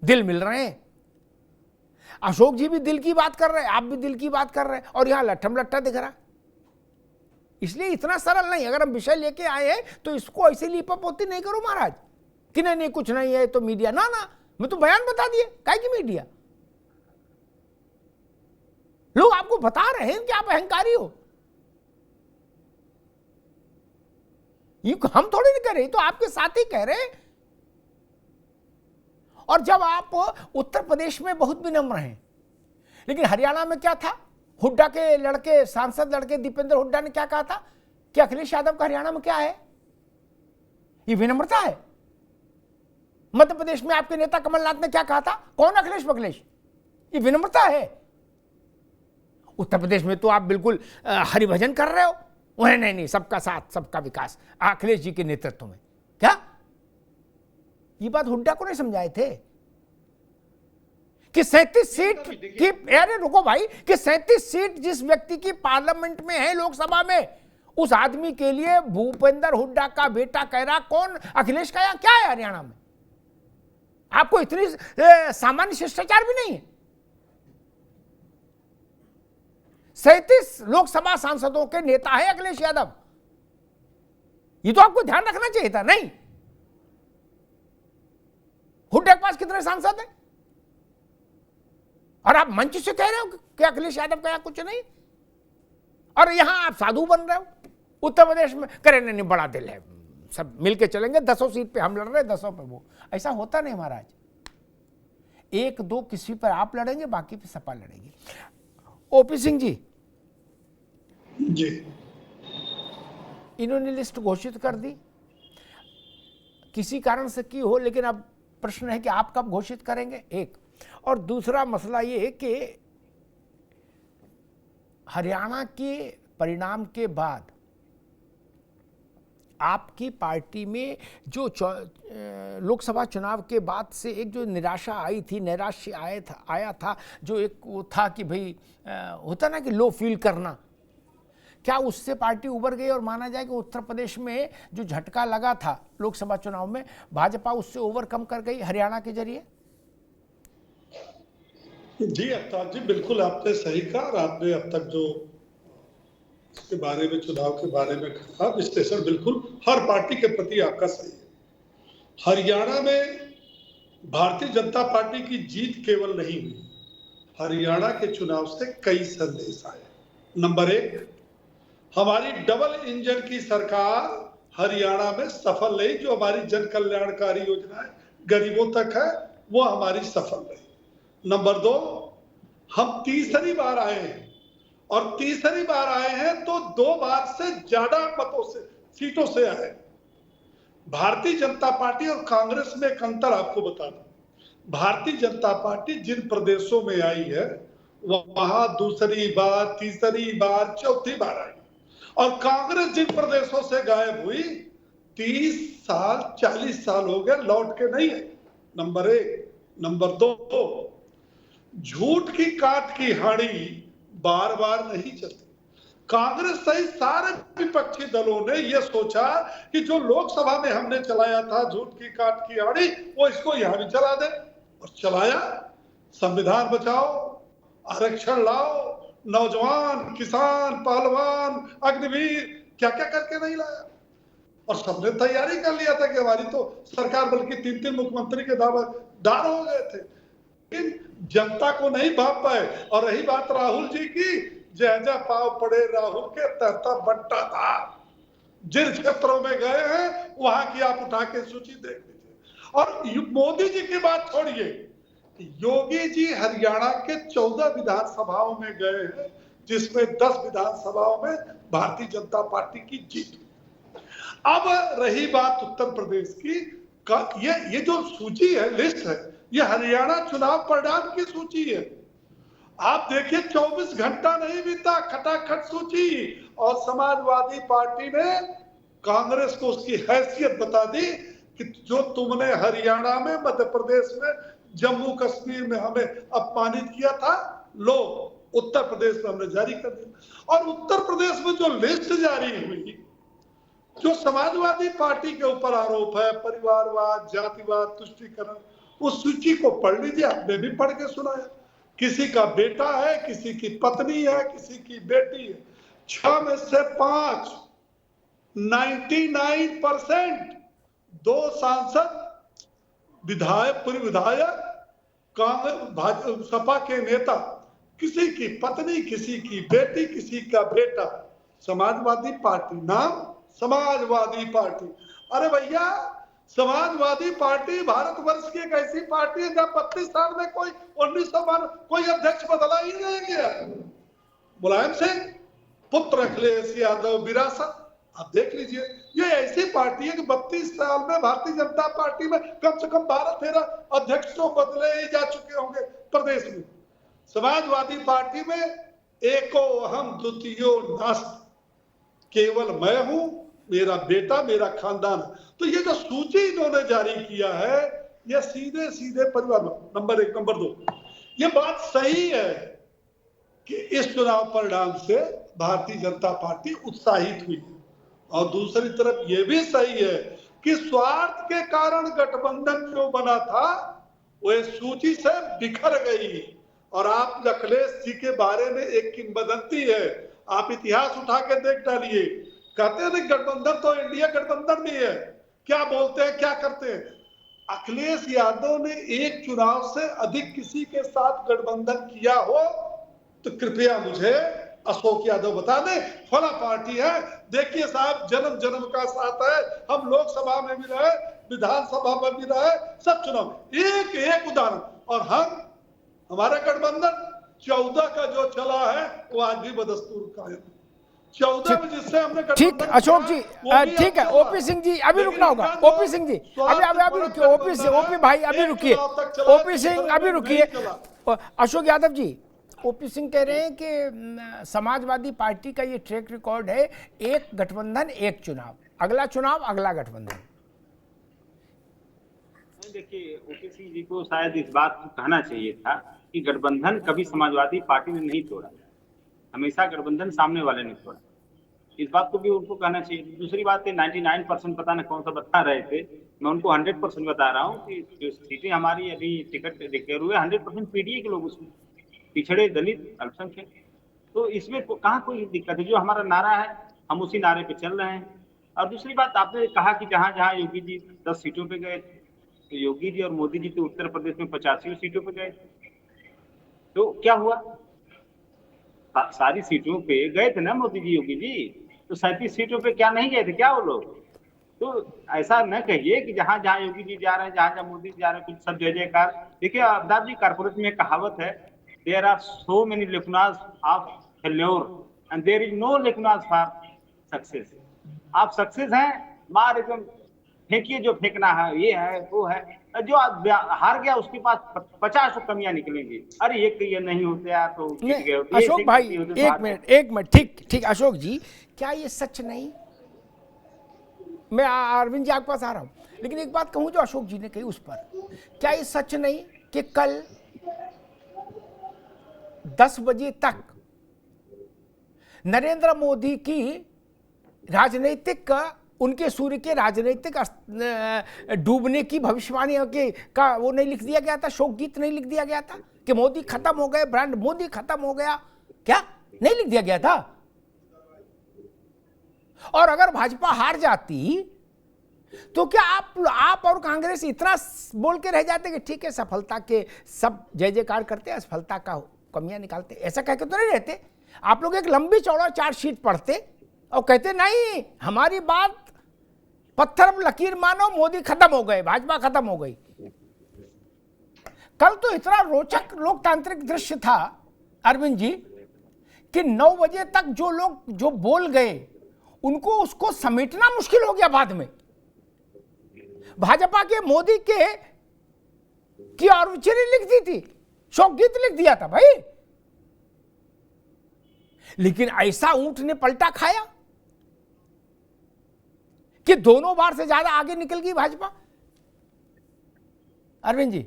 दिल मिल रहे हैं। अशोक जी भी दिल की बात कर रहे हैं, आप भी दिल की बात कर रहे हैं, और यहां लट्ठम लट्ठा दिख रहा। इसलिए इतना सरल नहीं। अगर हम विषय लेके आए हैं तो इसको ऐसे लीपापोती नहीं करो महाराज कि नहीं कुछ नहीं है तो मीडिया, ना ना, मैं तो बयान बता दिए, काहे की मीडिया। लोग आपको बता रहे हैं कि आप अहंकारी हो, ये हम थोड़ी नहीं कह रहे, तो आपके साथ ही कह रहे। और जब आप उत्तर प्रदेश में बहुत विनम्र हैं, लेकिन हरियाणा में क्या था, हुड्डा के लड़के, सांसद लड़के दीपेंद्र हुड्डा ने क्या कहा था कि अखिलेश यादव का हरियाणा में क्या है, ये विनम्रता है। मध्य प्रदेश में आपके नेता कमलनाथ ने क्या कहा था, कौन अखिलेश बखलेश, ये विनम्रता है। उत्तर प्रदेश में तो आप बिल्कुल हरिभजन कर रहे हो, वह नहीं, सबका साथ सबका विकास अखिलेश जी के नेतृत्व में। क्या ये बात हुड्डा को नहीं समझाए थे कि 37 सीट की, अरे रुको भाई, कि 37 सीट जिस व्यक्ति की पार्लियामेंट में है, लोकसभा में, उस आदमी के लिए भूपेंद्र हुड्डा का बेटा कह रहा कौन अखिलेश का यहां क्या है हरियाणा में। आपको इतनी सामान्य शिष्टाचार भी नहीं है। 37 लोकसभा सांसदों के नेता है अखिलेश यादव, ये तो आपको ध्यान रखना चाहिए था। नहीं, हुड्डा के पास कितने सांसद हैं और आप मंच से कह रहे हो कि अखिलेश यादव का यहां कुछ नहीं, और यहां आप साधु बन रहे हो। उत्तर प्रदेश में करे नहीं, बड़ा दिल है, सब मिलके चलेंगे, 10 सीट पे हम लड़ रहे हैं, 10 पे वो। ऐसा होता नहीं महाराज, 1-2 किसी पर आप लड़ेंगे, बाकी पे सपा लड़ेगी। ओपी सिंह जी इन्होंने लिस्ट घोषित कर दी, किसी कारण से की हो, लेकिन अब प्रश्न है कि आप कब घोषित करेंगे, एक। और दूसरा मसला ये कि हरियाणा के परिणाम के बाद आपकी पार्टी में जो लोकसभा चुनाव के बाद से एक जो निराशा आई थी, नैराश्य आया था, जो एक वो था कि भाई होता ना कि लो फील करना, क्या उससे पार्टी उबर गई और माना जाए कि उत्तर प्रदेश में जो झटका लगा था लोकसभा चुनाव में, भाजपा उससे ओवरकम कर गई हरियाणा के जरिए? जी अफ्ताब जी, बिल्कुल आपने सही कहा। और आपने अब तक जो इसके बारे में, चुनाव के बारे में कहा, विश्लेषण बिल्कुल हर पार्टी के प्रति आपका सही है। हरियाणा में भारतीय जनता पार्टी की जीत केवल नहीं हुई, हरियाणा के चुनाव से कई संदेश आए। नंबर 1, हमारी डबल इंजन की सरकार हरियाणा में सफल रही। जो हमारी जन कल्याणकारी योजनाएं गरीबों तक है, वो हमारी सफल रही। नंबर 2, हम तीसरी बार आए हैं, और तीसरी बार आए हैं तो 2 बार से ज्यादा मतों से, सीटों से आए। भारतीय जनता पार्टी और कांग्रेस में एक अंतर आपको बता दूं, भारतीय जनता पार्टी जिन प्रदेशों में आई है वहां दूसरी बार, तीसरी बार, चौथी बार आई, और कांग्रेस जिन प्रदेशों से गायब हुई 30 साल 40 साल हो गए, लौट के नहीं है। नंबर 1। नंबर 2, झूठ की काट की हाड़ी बार बार नहीं चलती। कांग्रेस सहित सारे विपक्षी दलों ने यह सोचा कि जो लोकसभा में हमने चलाया था झूठ की काट की हाड़ी, वो इसको यहां भी चला दे, और चलाया। संविधान बचाओ, आरक्षण लाओ, नौजवान, किसान, पहलवान, अग्निवीर, क्या क्या करके नहीं लाया। और सबने तैयारी कर लिया था कि हमारी तो सरकार, बल्कि 3-3 मुख्यमंत्री के दावेदार हो गए थे, लेकिन जनता को नहीं भाप पाए। और रही बात राहुल जी की, जैसा पाव पड़े राहुल के तहता बंटा था। जिन क्षेत्रों में गए हैं वहां की आप उठा के सूची देख लीजिए। और मोदी जी की बात छोड़िए, योगी जी हरियाणा के 14 विधानसभाओं में गए हैं, जिसमें 10 विधानसभाओं में भारतीय जनता पार्टी की जीत। अब रही बात उत्तर प्रदेश की, ये जो सूची है, लिस्ट है, ये हरियाणा चुनाव परिणाम की सूची है। आप देखिए 24 घंटा नहीं बीता, खटाखट सूची, और समाजवादी पार्टी ने कांग्रेस को उसकी हैसियत बता दी कि जो तुमने हरियाणा में, मध्य प्रदेश में, जम्मू कश्मीर में हमें अपमानित किया था, लो उत्तर प्रदेश में हमने जारी कर दिया। और उत्तर प्रदेश में जो लिस्ट जारी हुई, जो समाजवादी पार्टी के ऊपर आरोप है, परिवारवाद, जातिवाद, तुष्टीकरण, उस सूची को पढ़ लीजिए। आपने भी पढ़ के सुनाया, किसी का बेटा है, किसी की पत्नी है, किसी की बेटी है, 6 में से 5, 99% 2 सांसद, विधायक, पूर्व विधायक, कांग्रेस सपा के नेता, किसी की पत्नी, किसी की बेटी, किसी का बेटा, समाजवादी पार्टी, नाम समाजवादी पार्टी। अरे भैया, समाजवादी पार्टी भारतवर्ष की एक ऐसी पार्टी है जब 32 साल में कोई 1900 कोई अध्यक्ष बदला ही नहीं गया। मुलायम सिंह पुत्र अखिलेश यादव विरासत, आप देख लीजिए, ये ऐसी पार्टी है कि 32 साल में भारतीय जनता पार्टी में कम से कम 12-13 अध्यक्ष तो बदले ही जा चुके होंगे प्रदेश में। समाजवादी पार्टी में एको अहम द्वितीयो नास्ति, केवल मैं हूं, मेरा बेटा, मेरा खानदान। तो ये जो सूची इन्होंने जारी किया है, ये सीधे सीधे परिवार, नंबर 1, नंबर 2, ये बात सही है कि इस चुनाव परिणाम से भारतीय जनता पार्टी उत्साहित हुई, और दूसरी तरफ ये भी सही है कि स्वार्थ के कारण गठबंधन जो बना था वह सूची से बिखर गई। और आप अखिलेश जी के बारे में एक किंवदंती है, आप इतिहास उठा के देख डालिए, कहते हैं गठबंधन तो इंडिया गठबंधन भी है, क्या बोलते हैं, क्या करते हैं। अखिलेश यादव ने एक चुनाव से अधिक किसी के साथ गठबंधन किया हो तो कृपया मुझे अशोक यादव बता दे, फला पार्टी है। देखिए साहब, जन्म जन्म का साथ है, हम लोकसभा में भी रहे, विधानसभा में भी रहे, सब चुनाव, एक एक उदाहरण। और हमारा गठबंधन 14 का जो चला है वो आज भी बदस्तूर कायम है। 14 में जिससे हमने ठीक, अशोक जी ठीक है। ओपी सिंह जी अभी रुकना होगा, ओपी सिंह जी अभी रुकिए, ओपी भाई अभी रुकिए, ओपी सिंह अभी रुकिए। अशोक यादव जी, ओपी सिंह कह रहे हैं कि समाजवादी पार्टी का ये ट्रैक रिकॉर्ड है, एक गठबंधन एक चुनाव, अगला चुनाव अगला गठबंधन। देखिए, ओपी सिंह जी को शायद इस बात को कहना चाहिए था कि गठबंधन कभी समाजवादी पार्टी ने नहीं तोड़ा, हमेशा गठबंधन सामने वाले ने तोड़ा, इस बात को भी उनको कहना चाहिए। दूसरी बात है, 99% पता न कौन सा बता रहे थे, मैं उनको 100% बता रहा हूँ कि जो सीटें हमारी अभी टिकट डिक्लेयर हुए 100% पीडीए के लोग, उसमें पिछड़े, दलित, अल्पसंख्यक, तो इसमें कहाँ कोई दिक्कत है। जो हमारा नारा है हम उसी नारे पे चल रहे हैं। और दूसरी बात, आपने कहा कि जहाँ जहाँ योगी जी 10 सीटों पे गए, तो योगी जी और मोदी जी तो उत्तर प्रदेश में 85 सीटों पे गए, तो क्या हुआ, सारी सीटों पे गए थे ना मोदी जी, योगी जी, तो 37 सीटों पे क्या नहीं गए थे क्या वो लोग। तो ऐसा न कहिए कि जहां जहां योगी जी जा रहे हैं, जहां जहां मोदी जी जा रहे हैं, कुछ सब जय जयकार। देखिए अब्दाब जी, कारपोरेट में एक कहावत है, there are so many lacunas of failure and there is no lacunas for success. आप सक्सेस हैं, मार एकदम फेंकिए जो फेंकना है, ये है वो है, जो हार गया उसके पास 50 कमियां निकलेंगी, अरे ये नहीं होते यार तो जीत गए होते। अशोक भाई एक मिनट ठीक अशोक जी, क्या ये सच नहीं, मैं अरविंद जी आपके पास आ रहा हूं, लेकिन एक बात कहूं जो अशोक जी ने कही उस पर, क्या ये सच नहीं कि कल 10 बजे तक नरेंद्र मोदी की राजनीतिक, उनके सूर्य के राजनीतिक डूबने की भविष्यवाणी का वो नहीं लिख दिया गया था, शोक गीत नहीं लिख दिया गया था कि मोदी खत्म हो गए, ब्रांड मोदी खत्म हो गया, क्या नहीं लिख दिया गया था। और अगर भाजपा हार जाती तो क्या आप और कांग्रेस इतना बोल के रह जाते कि ठीक है, सफलता के सब जय जयकार करते, असफलता का कमियां निकालते, ऐसा कह के तो नहीं रहते। आप लोग एक लंबी चौड़ा चार्जशीट पढ़ते और कहते नहीं, हमारी बात पत्थर लकीर मानो, मोदी खत्म हो गए, भाजपा खत्म हो गई। कल तो इतना रोचक लोकतांत्रिक दृश्य था अरविंद जी कि 9 बजे तक जो लोग जो बोल गए उनको उसको समेटना मुश्किल हो गया। बाद में भाजपा के मोदी के की ऑब्चुरी लिख दी थी, शोक गीत लिख दिया था भाई, लेकिन ऐसा ऊंट ने पलटा खाया कि दोनों बार से ज्यादा आगे निकल गई भाजपा। अरविंद जी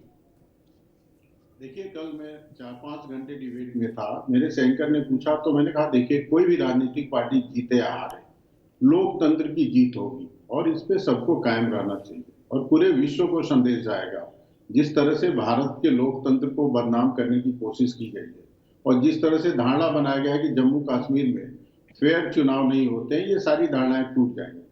देखिए, कल मैं 4-5 घंटे डिबेट में था, मेरे से एंकर ने पूछा तो मैंने कहा देखिए, कोई भी राजनीतिक पार्टी जीते या हारे, लोकतंत्र की जीत होगी और इस पे सबको कायम रहना चाहिए और पूरे विश्व को संदेश जाएगा। जिस तरह से भारत के लोकतंत्र को बदनाम करने की कोशिश की गई है और जिस तरह से धारणा बनाया गया है कि जम्मू कश्मीर में फेयर चुनाव नहीं होते हैं, ये सारी धारणाएं टूट जाएंगी।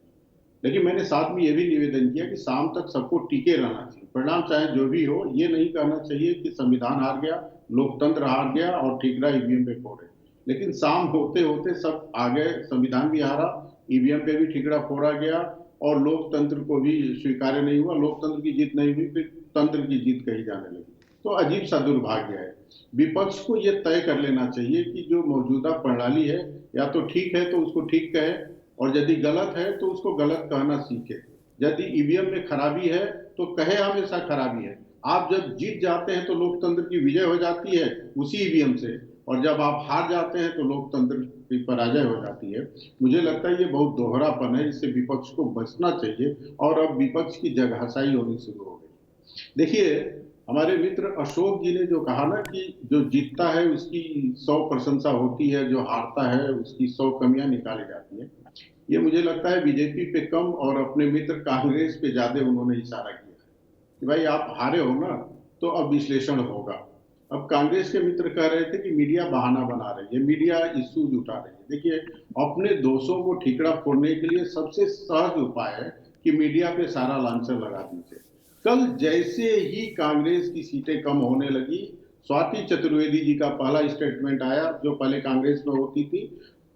लेकिन मैंने साथ में ये भी निवेदन किया कि शाम तक सबको टिके रहना चाहिए, परिणाम चाहे जो भी हो। ये नहीं कहना चाहिए कि संविधान हार गया, लोकतंत्र हार गया और ठीकरा ईवीएम पे फोड़े। लेकिन शाम होते होते सब आ गए, संविधान भी हारा, ईवीएम पे भी ठीकरा फोड़ा गया और लोकतंत्र को भी स्वीकार्य नहीं हुआ। लोकतंत्र की जीत नहीं हुई, फिर तंत्र की जीत कही जाने लगी। तो अजीब सा दुर्भाग्य है। विपक्ष को यह तय कर लेना चाहिए कि जो मौजूदा प्रणाली है या तो ठीक है तो उसको ठीक कहे, और यदि गलत है तो उसको गलत कहना सीखे। यदि ईवीएम में खराबी है तो कहे हमेशा खराबी है। आप जब जीत जाते हैं तो लोकतंत्र की विजय हो जाती है उसी ईवीएम से, और जब आप हार जाते हैं तो लोकतंत्र की पराजय हो जाती है। मुझे लगता है ये बहुत दोहरापन है, इससे विपक्ष को बचना चाहिए। और अब विपक्ष की जगहसाई होनी शुरू हो गई। देखिए, हमारे मित्र अशोक जी ने जो कहा ना कि जो जीतता है उसकी 100 प्रशंसा होती है, जो हारता है उसकी 100 कमियां निकाली जाती है। ये मुझे लगता है बीजेपी पे कम और अपने मित्र कांग्रेस पे ज्यादा उन्होंने इशारा किया कि भाई आप हारे हो ना, तो अब विश्लेषण होगा। अब कांग्रेस के मित्र कह रहे थे कि मीडिया बहाना बना रही है, मीडिया इश्यूज उठा रही है। देखिए, अपने दोषों को ठीकरा फोड़ने के लिए सबसे सहज उपाय है कि मीडिया पे सारा लांछन लगा दीजिए। कल जैसे ही कांग्रेस की सीटें कम होने लगी, स्वाति चतुर्वेदी जी का पहला स्टेटमेंट आया, जो पहले कांग्रेस में होती थी,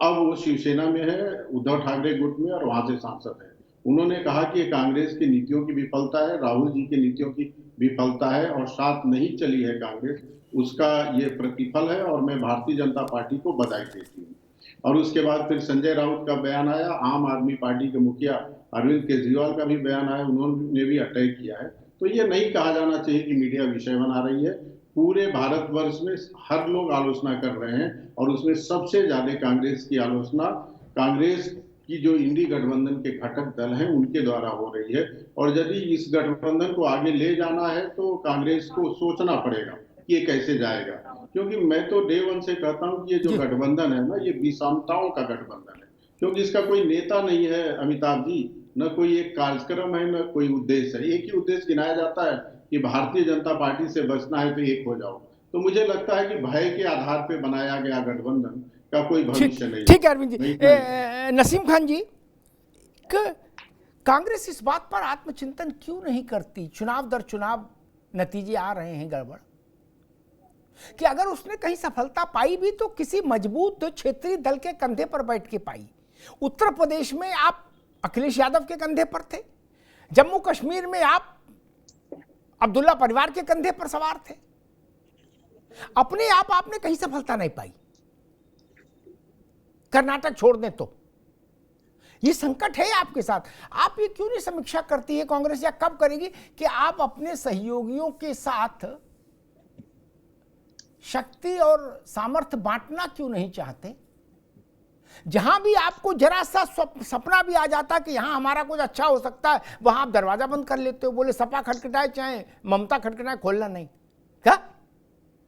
अब वो शिवसेना में है, उद्धव ठाकरे गुट में, और वहां से सांसद है। उन्होंने कहा कि कांग्रेस की नीतियों की विफलता है, राहुल जी की नीतियों की विफलता है और साथ नहीं चली है कांग्रेस, उसका ये प्रतिफल है और मैं भारतीय जनता पार्टी को बधाई देती हूँ। और उसके बाद फिर संजय राउत का बयान आया, आम आदमी पार्टी के मुखिया अरविंद केजरीवाल का भी बयान आया, उन्होंने भी अटैक किया है। तो ये नहीं कहा जाना चाहिए कि मीडिया विषय बना रही है। पूरे भारतवर्ष में हर लोग आलोचना कर रहे हैं और उसमें सबसे ज्यादा कांग्रेस की आलोचना कांग्रेस की जो इंडी गठबंधन के घटक दल हैं उनके द्वारा हो रही है। और यदि इस गठबंधन को आगे ले जाना है तो कांग्रेस को सोचना पड़ेगा कि ये कैसे जाएगा, क्योंकि मैं तो डे वन से कहता हूं कि ये जो गठबंधन है ना, ये विषमताओं का गठबंधन है, क्योंकि इसका कोई नेता नहीं है अमिताभ जी, न कोई एक कार्यक्रम है, न कोई उद्देश्य है। एक ही उद्देश्य गिनाया जाता है कि भारतीय जनता पार्टी से बचना है तो एक हो जाओ। तो मुझे लगता है कि भय के आधार पर बनाया गया गठबंधन का कोई भविष्य नहीं। ठीक है अरविंद जी। नसीम खान जी, कांग्रेस इस बात पर आत्मचिंतन क्यों नहीं करती? चुनाव दर चुनाव नतीजे आ रहे हैं गड़बड़, कि अगर उसने कहीं सफलता पाई भी तो किसी मजबूत क्षेत्रीय दल के कंधे पर बैठ के पाई। उत्तर प्रदेश में आप अखिलेश यादव के कंधे पर थे, जम्मू कश्मीर में आप अब्दुल्ला परिवार के कंधे पर सवार थे। अपने आप आपने कहीं सफलता नहीं पाई, कर्नाटक छोड़ दें तो। ये संकट है आपके साथ। आप ये क्यों नहीं समीक्षा करती है कांग्रेस, या कब करेगी कि आप अपने सहयोगियों के साथ शक्ति और सामर्थ्य बांटना क्यों नहीं चाहते? जहां भी आपको जरा सा सपना भी आ जाता कि यहां हमारा कुछ अच्छा हो सकता है, वहां आप दरवाजा बंद कर लेते हो। बोले सपा खटखटाए चाहे ममता खटखटाए, खोलना नहीं। क्या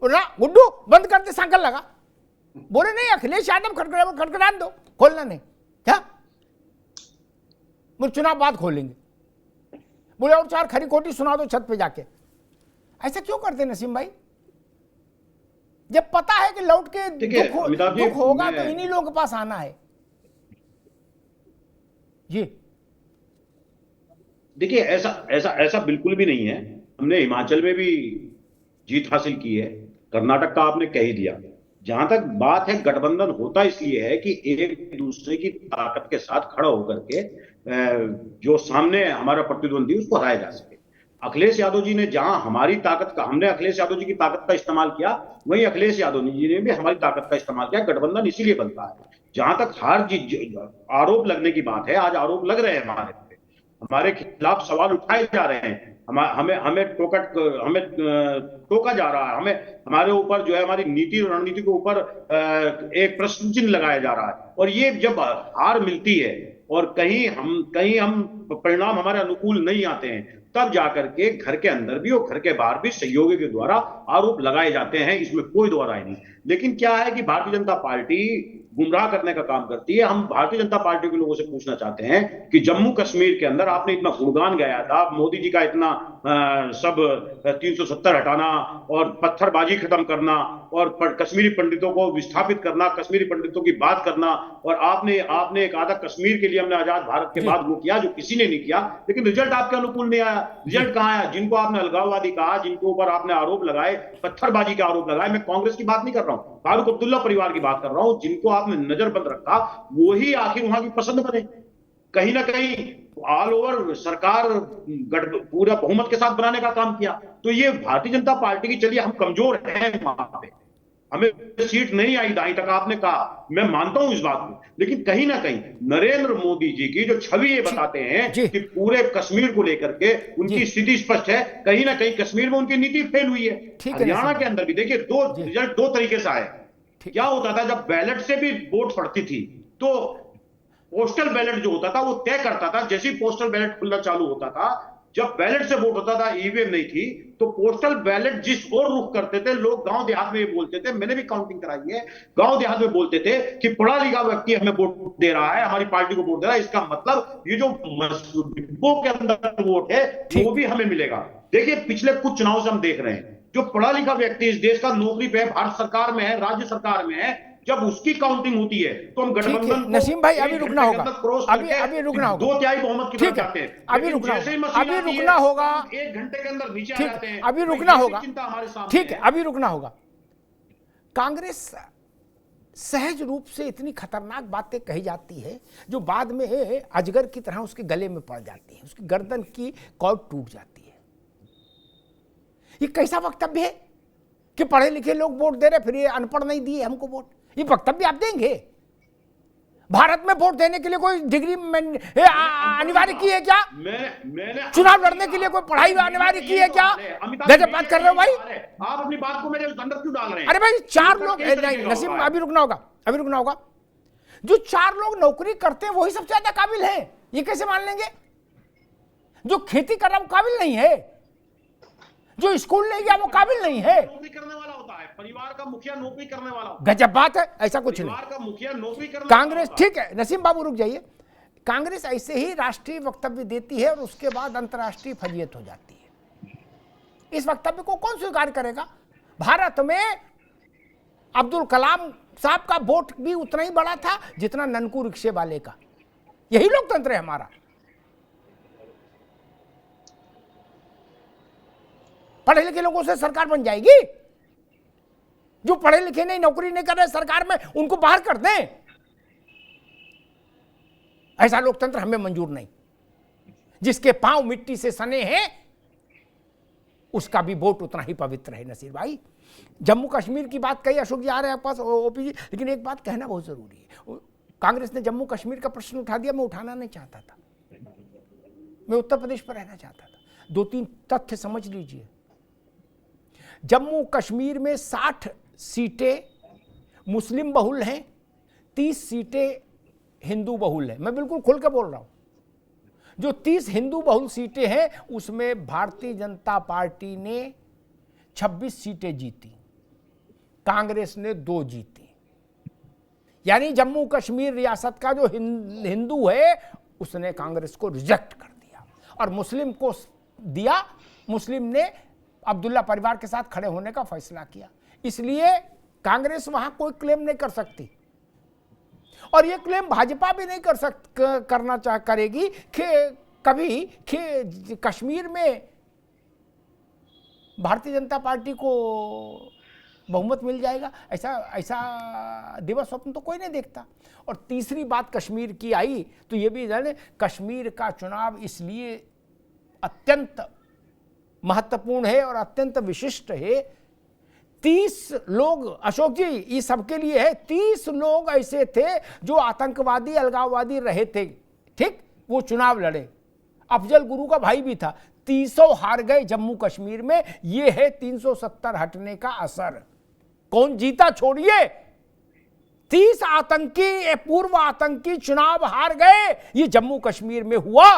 ना गुड्डू बंद कर दे, सांकल लगा। बोले नहीं अखिलेश यादव खटखटा दो, खोलना नहीं। क्या बोले चुनाव बाद खोलेंगे। बोले और चार खरी खोटी सुना दो छत पे जाके। ऐसा क्यों करते नसीम भाई, जब पता है कि लौट के दुख होगा तो इन्हीं लोगों के पास आना है? जी देखिए, ऐसा बिल्कुल भी नहीं है। हमने हिमाचल में भी जीत हासिल की है, कर्नाटक का आपने कह ही दिया। जहां तक बात है, गठबंधन होता इसलिए है कि एक दूसरे की ताकत के साथ खड़ा होकर के जो सामने हमारा प्रतिद्वंदी उसको हराया जा सके। अखिलेश यादव जी ने जहां हमने अखिलेश यादव जी की ताकत का इस्तेमाल किया, वहीं अखिलेश यादव जी ने भी हमारी ताकत का इस्तेमाल किया। गठबंधन इसीलिए बनता है। जहां तक हार जीत आरोप लगने की बात है, आज आरोप लग रहे हैं हमारे खिलाफ, सवाल उठाए जा रहे हैं, हमें टोका जा रहा है, हमारे ऊपर जो है हमारी नीति और रणनीति के ऊपर एक प्रश्न चिन्ह लगाया जा रहा है। और ये जब हार मिलती है और कहीं हम परिणाम हमारे अनुकूल नहीं आते हैं, तब जाकर के घर के अंदर भी और घर के बाहर भी सहयोगियों के द्वारा आरोप लगाए जाते हैं। इसमें कोई दो राय नहीं। लेकिन क्या है कि भारतीय जनता पार्टी गुमराह करने का काम करती है। हम भारतीय जनता पार्टी के लोगों से पूछना चाहते हैं कि जम्मू कश्मीर के अंदर आपने इतना गुणगान गाया था, मोदी जी का इतना सब 370 हटाना और पत्थरबाजी खत्म करना और कश्मीरी पंडितों को विस्थापित करना, कश्मीरी पंडितों की बात करना। और आपने एक आधा कश्मीर के लिए हमने आजाद भारत के बाद वो किया जो किसी ने नहीं किया, लेकिन रिजल्ट आपके अनुकूल नहीं आया। रिजल्ट कहां आया? जिनको आपने अलगाववादी कहा, जिनको ऊपर आपने आरोप लगाए, पत्थरबाजी के आरोप लगाए, मैं कांग्रेस की बात नहीं कर रहा हूं, फारूक अब्दुल्ला परिवार की बात कर रहा हूं, जिनको आपने नजरबंद रखा वही आखिर वहां की पसंद बने। कहीं ना कहीं ऑल ओवर सरकार पूरा बहुमत के साथ बनाने का काम किया। तो ये भारतीय जनता पार्टी की, चलिए हम कमजोर हैं वहां पे, हमें सीट नहीं आई दाई तक, आपने कहा, मैं मानता हूं इस बात को, लेकिन कहीं ना कहीं नरेंद्र मोदी जी की जो छवि ये बताते हैं कि पूरे कश्मीर को लेकर के उनकी स्थिति स्पष्ट है, कहीं ना कहीं कश्मीर में उनकी नीति फेल हुई है। हरियाणा के अंदर भी देखिए रिजल्ट दो तरीके से आए। क्या होता था, जब बैलेट से भी वोट पड़ती थी तो पोस्टल बैलेट जो होता था वो तय करता था, जैसे ही पोस्टल बैलेट खुलना चालू होता था, जब बैलेट से वोट होता था, ईवीएम नहीं थी, तो पोस्टल बैलेट जिस ओर रुख करते थे लोग, गांव देहात में ये बोलते थे, मैंने भी काउंटिंग कराई है, गांव देहात में बोलते थे कि पढ़ा लिखा व्यक्ति हमें वोट दे रहा है, हमारी पार्टी को वोट दे रहा है, इसका मतलब ये जो डिब्बों के अंदर वोट है वो भी हमें मिलेगा। देखिए पिछले कुछ चुनाव से हम देख रहे हैं, जो पढ़ा लिखा व्यक्ति इस देश का नौकरी पे है, भारत सरकार में है, राज्य सरकार में है, जब उसकी काउंटिंग होती है तो हम गठबंधन को नसीम भाई अभी रुकना होगा, अभी रुकना होगा, 2/3 बहुमत की तरफ जाते हैं, अभी रुकना होगा, 1 घंटे के अंदर नीचे आ जाते हैं, अभी रुकना होगा, चिंता हमारे सामने, ठीक है, अभी रुकना होगा। कांग्रेस सहज रूप से इतनी खतरनाक बातें कही जाती है जो बाद में अजगर की तरह उसके गले में पड़ जाती है, उसकी गर्दन की कॉर्ड टूट जाती है। ये कैसा वक्तव्य है कि पढ़े लिखे लोग वोट दे रहे, फिर ये अनपढ़ नहीं दिए हमको वोट? ये वक्तव्य आप देंगे? भारत में वोट देने के लिए कोई डिग्री अनिवार्य की है क्या? मैंने चुनाव लड़ने के लिए कोई पढ़ाई अनिवार्य की है क्या? गजब बात कर रहे हो भाई, आप अपनी बात को मेरे अंदर क्यों डाल रहे हैं? अरे भाई 4 लोग, नहीं नसीम अभी रुकना होगा, जो 4 लोग नौकरी करते हैं वही सबसे ज्यादा काबिल है, ये कैसे मान लेंगे? जो खेती कर रहा वो काबिल नहीं है, जो स्कूल नहीं गया वो काबिल नहीं है। नौकरी करने वाला होता है, परिवार का मुखिया नौकरी करने वाला होता है। गजब बात है, ऐसा कुछ नहीं। परिवार का मुखिया नौकरी करने कांग्रेस, ठीक है नसीम बाबू रुक जाइए, कांग्रेस ऐसे ही राष्ट्रीय वक्तव्य देती है और उसके बाद अंतर्राष्ट्रीय फजीयत हो जाती है। इस वक्तव्य को कौन स्वीकार करेगा? भारत में अब्दुल कलाम साहब का वोट भी उतना ही बड़ा था जितना ननकू रिक्शे वाले का। यही लोकतंत्र है हमारा। पढ़े लिखे लोगों से सरकार बन जाएगी? जो पढ़े लिखे नहीं, नौकरी नहीं कर रहे सरकार में, उनको बाहर कर दें? ऐसा लोकतंत्र हमें मंजूर नहीं। जिसके पांव मिट्टी से सने हैं उसका भी वोट उतना ही पवित्र है। नसीर भाई, जम्मू कश्मीर की बात कही, अशोक जी आ रहे हैं आपके पास, ओपी जी, लेकिन एक बात कहना बहुत जरूरी है। कांग्रेस ने जम्मू कश्मीर का प्रश्न उठा दिया, मैं उठाना नहीं चाहता था, मैं उत्तर प्रदेश पर रहना चाहता था। 2-3 तथ्य समझ लीजिए। जम्मू कश्मीर में 60 सीटें मुस्लिम बहुल हैं, 30 सीटें हिंदू बहुल हैं। मैं बिल्कुल खुल के बोल रहा हूं। जो 30 हिंदू बहुल सीटें हैं उसमें भारतीय जनता पार्टी ने 26 सीटें जीती, कांग्रेस ने 2 जीती। यानी जम्मू कश्मीर रियासत का जो हिंदू है उसने कांग्रेस को रिजेक्ट कर दिया और मुस्लिम को दिया। मुस्लिम ने अब्दुल्ला परिवार के साथ खड़े होने का फैसला किया। इसलिए कांग्रेस वहां कोई क्लेम नहीं कर सकती और यह क्लेम भाजपा भी नहीं करेगी कि कभी कि कश्मीर में भारतीय जनता पार्टी को बहुमत मिल जाएगा। ऐसा दिवस स्वप्न तो कोई नहीं देखता। और तीसरी बात कश्मीर की आई तो ये भी जाने, कश्मीर का चुनाव इसलिए अत्यंत महत्वपूर्ण है और अत्यंत विशिष्ट है। 30 लोग, अशोक जी ये सबके लिए है, 30 लोग ऐसे थे जो आतंकवादी अलगाववादी रहे थे, ठीक, वो चुनाव लड़े। अफजल गुरु का भाई भी था। 300 हार गए जम्मू कश्मीर में। ये है 370 हटने का असर। कौन जीता छोड़िए, 30 आतंकी, पूर्व आतंकी चुनाव हार गए, ये जम्मू कश्मीर में हुआ।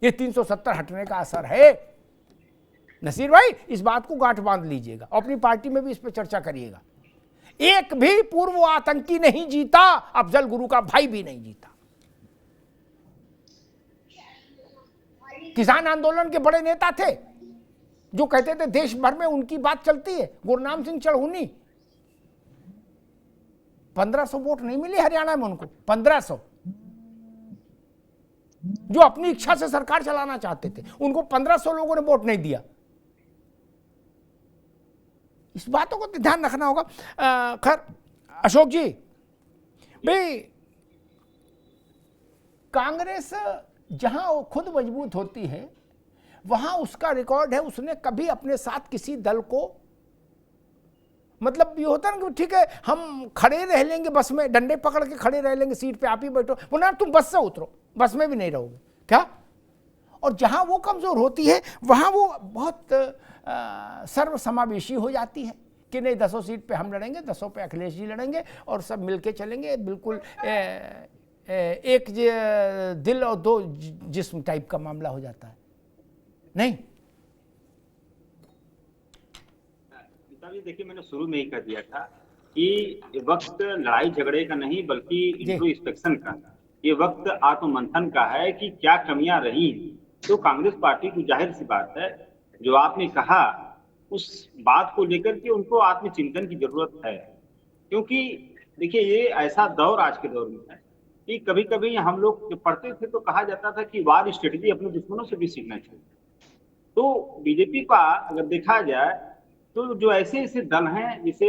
ये 370 हटने का असर है। नसीर भाई इस बात को गांठ बांध लीजिएगा, अपनी पार्टी में भी इस पर चर्चा करिएगा। एक भी पूर्व आतंकी नहीं जीता, अफजल गुरु का भाई भी नहीं जीता। किसान आंदोलन के बड़े नेता थे जो कहते थे देश भर में उनकी बात चलती है, गुरनाम सिंह चढ़ूनी। 1500 वोट नहीं मिली हरियाणा में उनको, 1500, जो अपनी इच्छा से सरकार चलाना चाहते थे, उनको 1500 लोगों ने वोट नहीं दिया। इस बातों को ध्यान रखना होगा। खैर अशोक जी, भाई कांग्रेस जहां खुद मजबूत होती है वहां उसका रिकॉर्ड है, उसने कभी अपने साथ किसी दल को, मतलब ये होता है ना कि ठीक है हम खड़े रह लेंगे बस में, डंडे पकड़ के खड़े रह लेंगे, सीट पे आप ही बैठो, वरना तुम बस से उतरो, बस में भी नहीं रहोगे क्या। और जहां वो कमजोर होती है वहां वो बहुत सर्वसमावेशी हो जाती है कि नहीं 10 सीट पे हम लड़ेंगे, 10 पे अखिलेश जी लड़ेंगे और सब मिलके चलेंगे, बिल्कुल एक दिल और दो जिस्म टाइप का मामला हो जाता है। नहीं देखिए, मैंने शुरू में ही कह दिया था कि वक्त लड़ाई झगड़े का नहीं बल्कि इंट्रोस्पेक्शन का, ये वक्त आत्ममंथन का है कि क्या कमियां रही। तो कांग्रेस पार्टी को जाहिर सी बात है, जो आपने कहा उस बात को लेकर के उनको आत्मचिंतन की जरूरत है। क्योंकि देखिए ये ऐसा दौर आज के दौर में है कि कभी कभी हम लोग जब पढ़ते थे तो कहा जाता था कि वार स्ट्रेटेजी अपने दुश्मनों से भी सीखना चाहिए। तो बीजेपी का अगर देखा जाए तो जो ऐसे ऐसे दल हैं, जैसे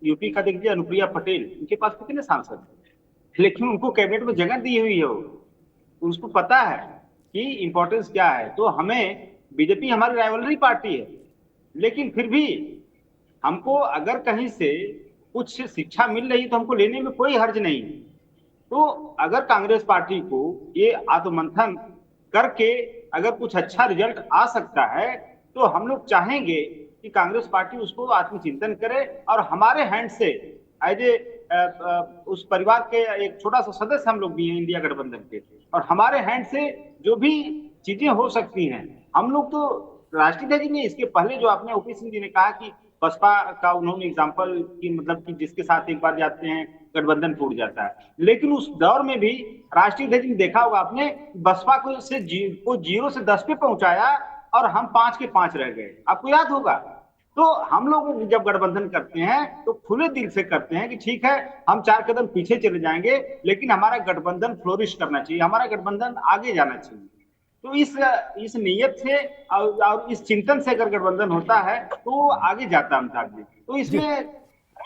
यूपी का देखिए अनुप्रिया पटेल, उनके पास कितने सांसद हैं, लेकिन उनको कैबिनेट में जगह दी हुई है, उसको पता है कि इंपॉर्टेंस क्या है। तो हमें, बीजेपी हमारी राइवलरी पार्टी है, लेकिन फिर भी हमको अगर कहीं से कुछ शिक्षा मिल रही तो हमको लेने में कोई हर्ज नहीं। तो अगर कांग्रेस पार्टी को ये आत्ममंथन करके अगर कुछ अच्छा रिजल्ट आ सकता है तो हम लोग चाहेंगे कि कांग्रेस पार्टी उसको आत्मचिंतन करे और हमारे हैंड से एज ए उस परिवार के एक छोटा सा सदस्य हम लोग भी हैं इंडिया गठबंधन के, और हमारे हैंड से जो भी चीजें हो सकती हैं हम लोग तो राष्ट्रीय जी ने इसके पहले जो आपने ओपी सिंह जी ने कहा कि बसपा का उन्होंने एग्जांपल की, मतलब कि जिसके साथ एक बार जाते हैं गठबंधन टूट जाता है, लेकिन उस दौर में भी राष्ट्रीय अध्यक्ष ने देखा होगा आपने, बसपा को 0 से 10 पे पहुंचाया और हम 5 के 5 रह गए, आपको याद होगा। तो हम लोग जब गठबंधन करते हैं तो खुले दिल से करते हैं कि ठीक है हम 4 कदम पीछे चले जाएंगे, लेकिन हमारा गठबंधन फ्लोरिश करना चाहिए, हमारा गठबंधन आगे जाना चाहिए। तो इस नियत से और इस चिंतन से अगर गठबंधन होता है तो आगे जाता है अमिताभ जी। तो इसमें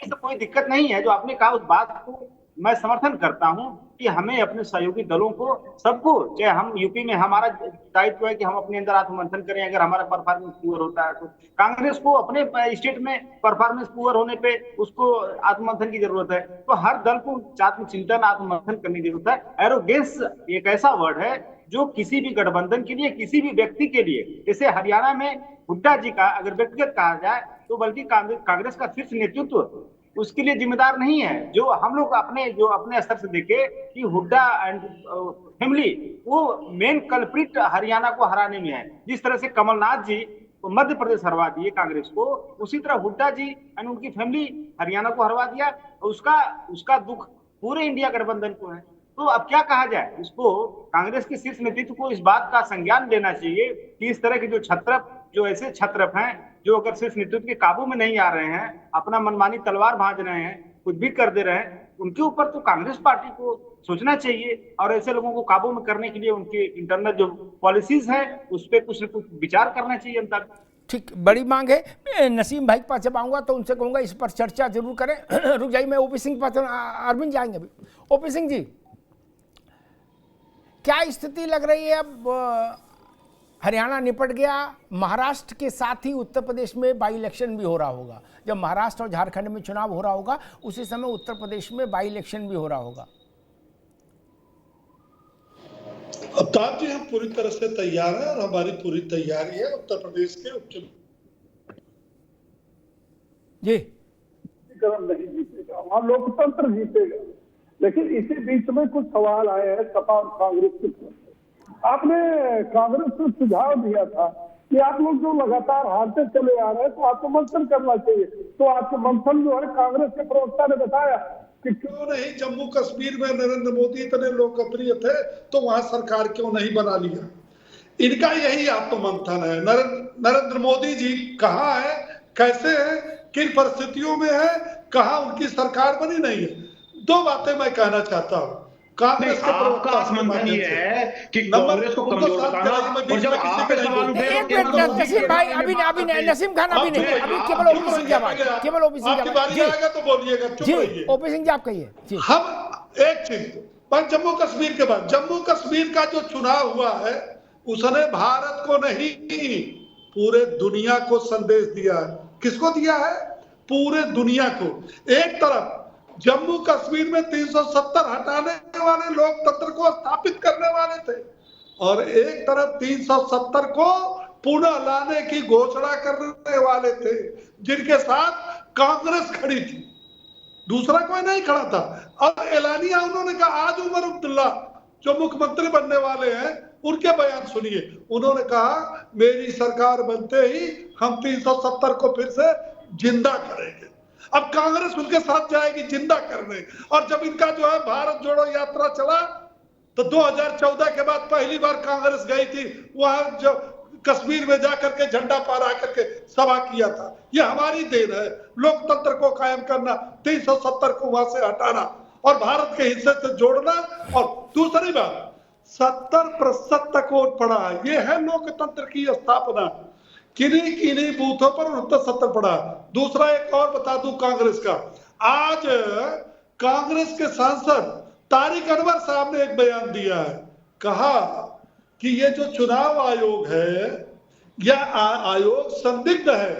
तो कोई दिक्कत नहीं है। जो आपने कहा उस बात को मैं समर्थन करता हूं कि हमें अपने सहयोगी दलों को, सबको, चाहे हम यूपी में हमारा दायित्व है कि हम अपने अंदर आत्ममंथन करें, अगर हमारा परफॉर्मेंस पुअर होता है तो कांग्रेस को अपने स्टेट में परफॉर्मेंस पुअर होने पे उसको आत्ममंथन की जरूरत है। तो हर दल को आत्मचिंतन आत्ममंथन करने की जरूरत है। एरोगेंस एक ऐसा वर्ड है जो किसी भी गठबंधन के लिए, किसी भी व्यक्ति के लिए, जैसे हरियाणा में हुड्डा जी का अगर व्यक्तिगत कहा जाए तो बल्कि कांग्रेस का शीर्ष नेतृत्व उसके लिए जिम्मेदार नहीं है। जो हम लोग अपने स्तर से देखे कि हुड्डा एंड फैमिली वो मेन कल्प्रिट हरियाणा को हराने में है। जिस तरह से कमलनाथ जी मध्य प्रदेश हरवा दिए कांग्रेस को, उसी तरह हुड्डा जी एंड उनकी फैमिली हरियाणा को हरवा दिया। उसका दुख पूरे इंडिया गठबंधन को है। तो अब क्या कहा जाए, इसको कांग्रेस के शीर्ष नेतृत्व को इस बात का संज्ञान लेना चाहिए कि इस तरह के जो ऐसे छत्रप हैं जो अगर शीर्ष नेतृत्व के काबू में नहीं आ रहे हैं, अपना मनमानी तलवार भांज रहे हैं, कुछ भी कर दे रहे हैं, उनके ऊपर तो कांग्रेस पार्टी को सोचना चाहिए और ऐसे लोगों को काबू में करने के लिए उनके इंटरनल जो पॉलिसीज है उस पर कुछ न कुछ विचार करना चाहिए जनता को। ठीक, बड़ी मांग है। नसीम भाई के पास जब आऊंगा तो उनसे कहूंगा इस पर चर्चा जरूर करें। रुक जाइए, मैं ओपी सिंह के पास, अरविंद जाएंगे अभी। ओपी सिंह जी, क्या स्थिति लग रही है? अब हरियाणा निपट गया, महाराष्ट्र के साथ ही उत्तर प्रदेश में बाई इलेक्शन भी हो रहा होगा। जब महाराष्ट्र और झारखंड में चुनाव हो रहा होगा उसी समय उत्तर प्रदेश में बाई इलेक्शन भी हो रहा होगा। अमिताभ जी, हम पूरी तरह से तैयार हैं और हमारी पूरी तैयारी है उत्तर प्रदेश के उपचुनाव। जी, नहीं जीतेगा, वहां लोकतंत्र जीतेगा। लेकिन इसी बीच में कुछ सवाल आए हैं सपा और कांग्रेस की तरफ। आपने कांग्रेस को सुझाव दिया था कि आप लोग जो लगातार हारते चले आ रहे हैं तो आत्ममंथन करना चाहिए। तो आत्ममंथन जो है कांग्रेस के प्रवक्ता ने बताया कि क्यों नहीं जम्मू कश्मीर में नरेंद्र मोदी इतने लोकप्रिय थे तो वहां सरकार क्यों नहीं बना लिया। इनका यही आत्ममंथन है। नरेंद्र मोदी जी कहाँ है, कैसे है, किन परिस्थितियों में है, कहाँ उनकी सरकार बनी नहीं है। दो बातें मैं कहना चाहता हूँ। कांग्रेस के आपका आत्ममंथन ये है कि कांग्रेस को कमजोर बताना, और जब आप सवाल उठे एक मिनट नसीम भाई, अभी नसीम खान अभी नहीं, अभी केवल ओपी सिंह की आवाज, केवल ओपी सिंह की आवाज। तो बोलिएगा, चुप रहिए। ओपी सिंह जी आप कहिए जी। हम एक चीज पर जम्मू कश्मीर के बाद, जम्मू कश्मीर का जो चुनाव हुआ है उसने भारत को नहीं पूरे दुनिया को संदेश दिया है। किसको दिया है? पूरे दुनिया को। एक तरफ जम्मू कश्मीर में 370 हटाने वाले लोकतंत्र को स्थापित करने वाले थे और एक तरफ 370 को पुनः लाने की घोषणा करने वाले थे, जिनके साथ कांग्रेस खड़ी थी, दूसरा कोई नहीं खड़ा था। और एलानिया उन्होंने कहा, आज उमर अब्दुल्ला जो मुख्यमंत्री बनने वाले हैं उनके बयान सुनिए। उन्होंने कहा मेरी सरकार बनते ही हम 370 को फिर से जिंदा करेंगे। अब कांग्रेस उनके साथ जाएगी जिंदा करने। और जब इनका जो है भारत जोड़ो यात्रा चला तो 2014 के बाद पहली बार कांग्रेस गई थी वहां, जो कश्मीर में जाकर के झंडा फहरा करके सभा किया था। ये हमारी देन है, लोकतंत्र को कायम करना, 370 को वहां से हटाना और भारत के हिस्से से जोड़ना। और दूसरी बात, 70% तक वोट पड़ा है, ये है लोकतंत्र की स्थापना। किन्हीं बूथों पर 69-70 पड़ा। दूसरा एक और बता दूं कांग्रेस का, आज कांग्रेस के सांसद तारिक अनवर साहब ने एक बयान दिया है, कहा कि ये जो चुनाव आयोग है यह आयोग संदिग्ध है।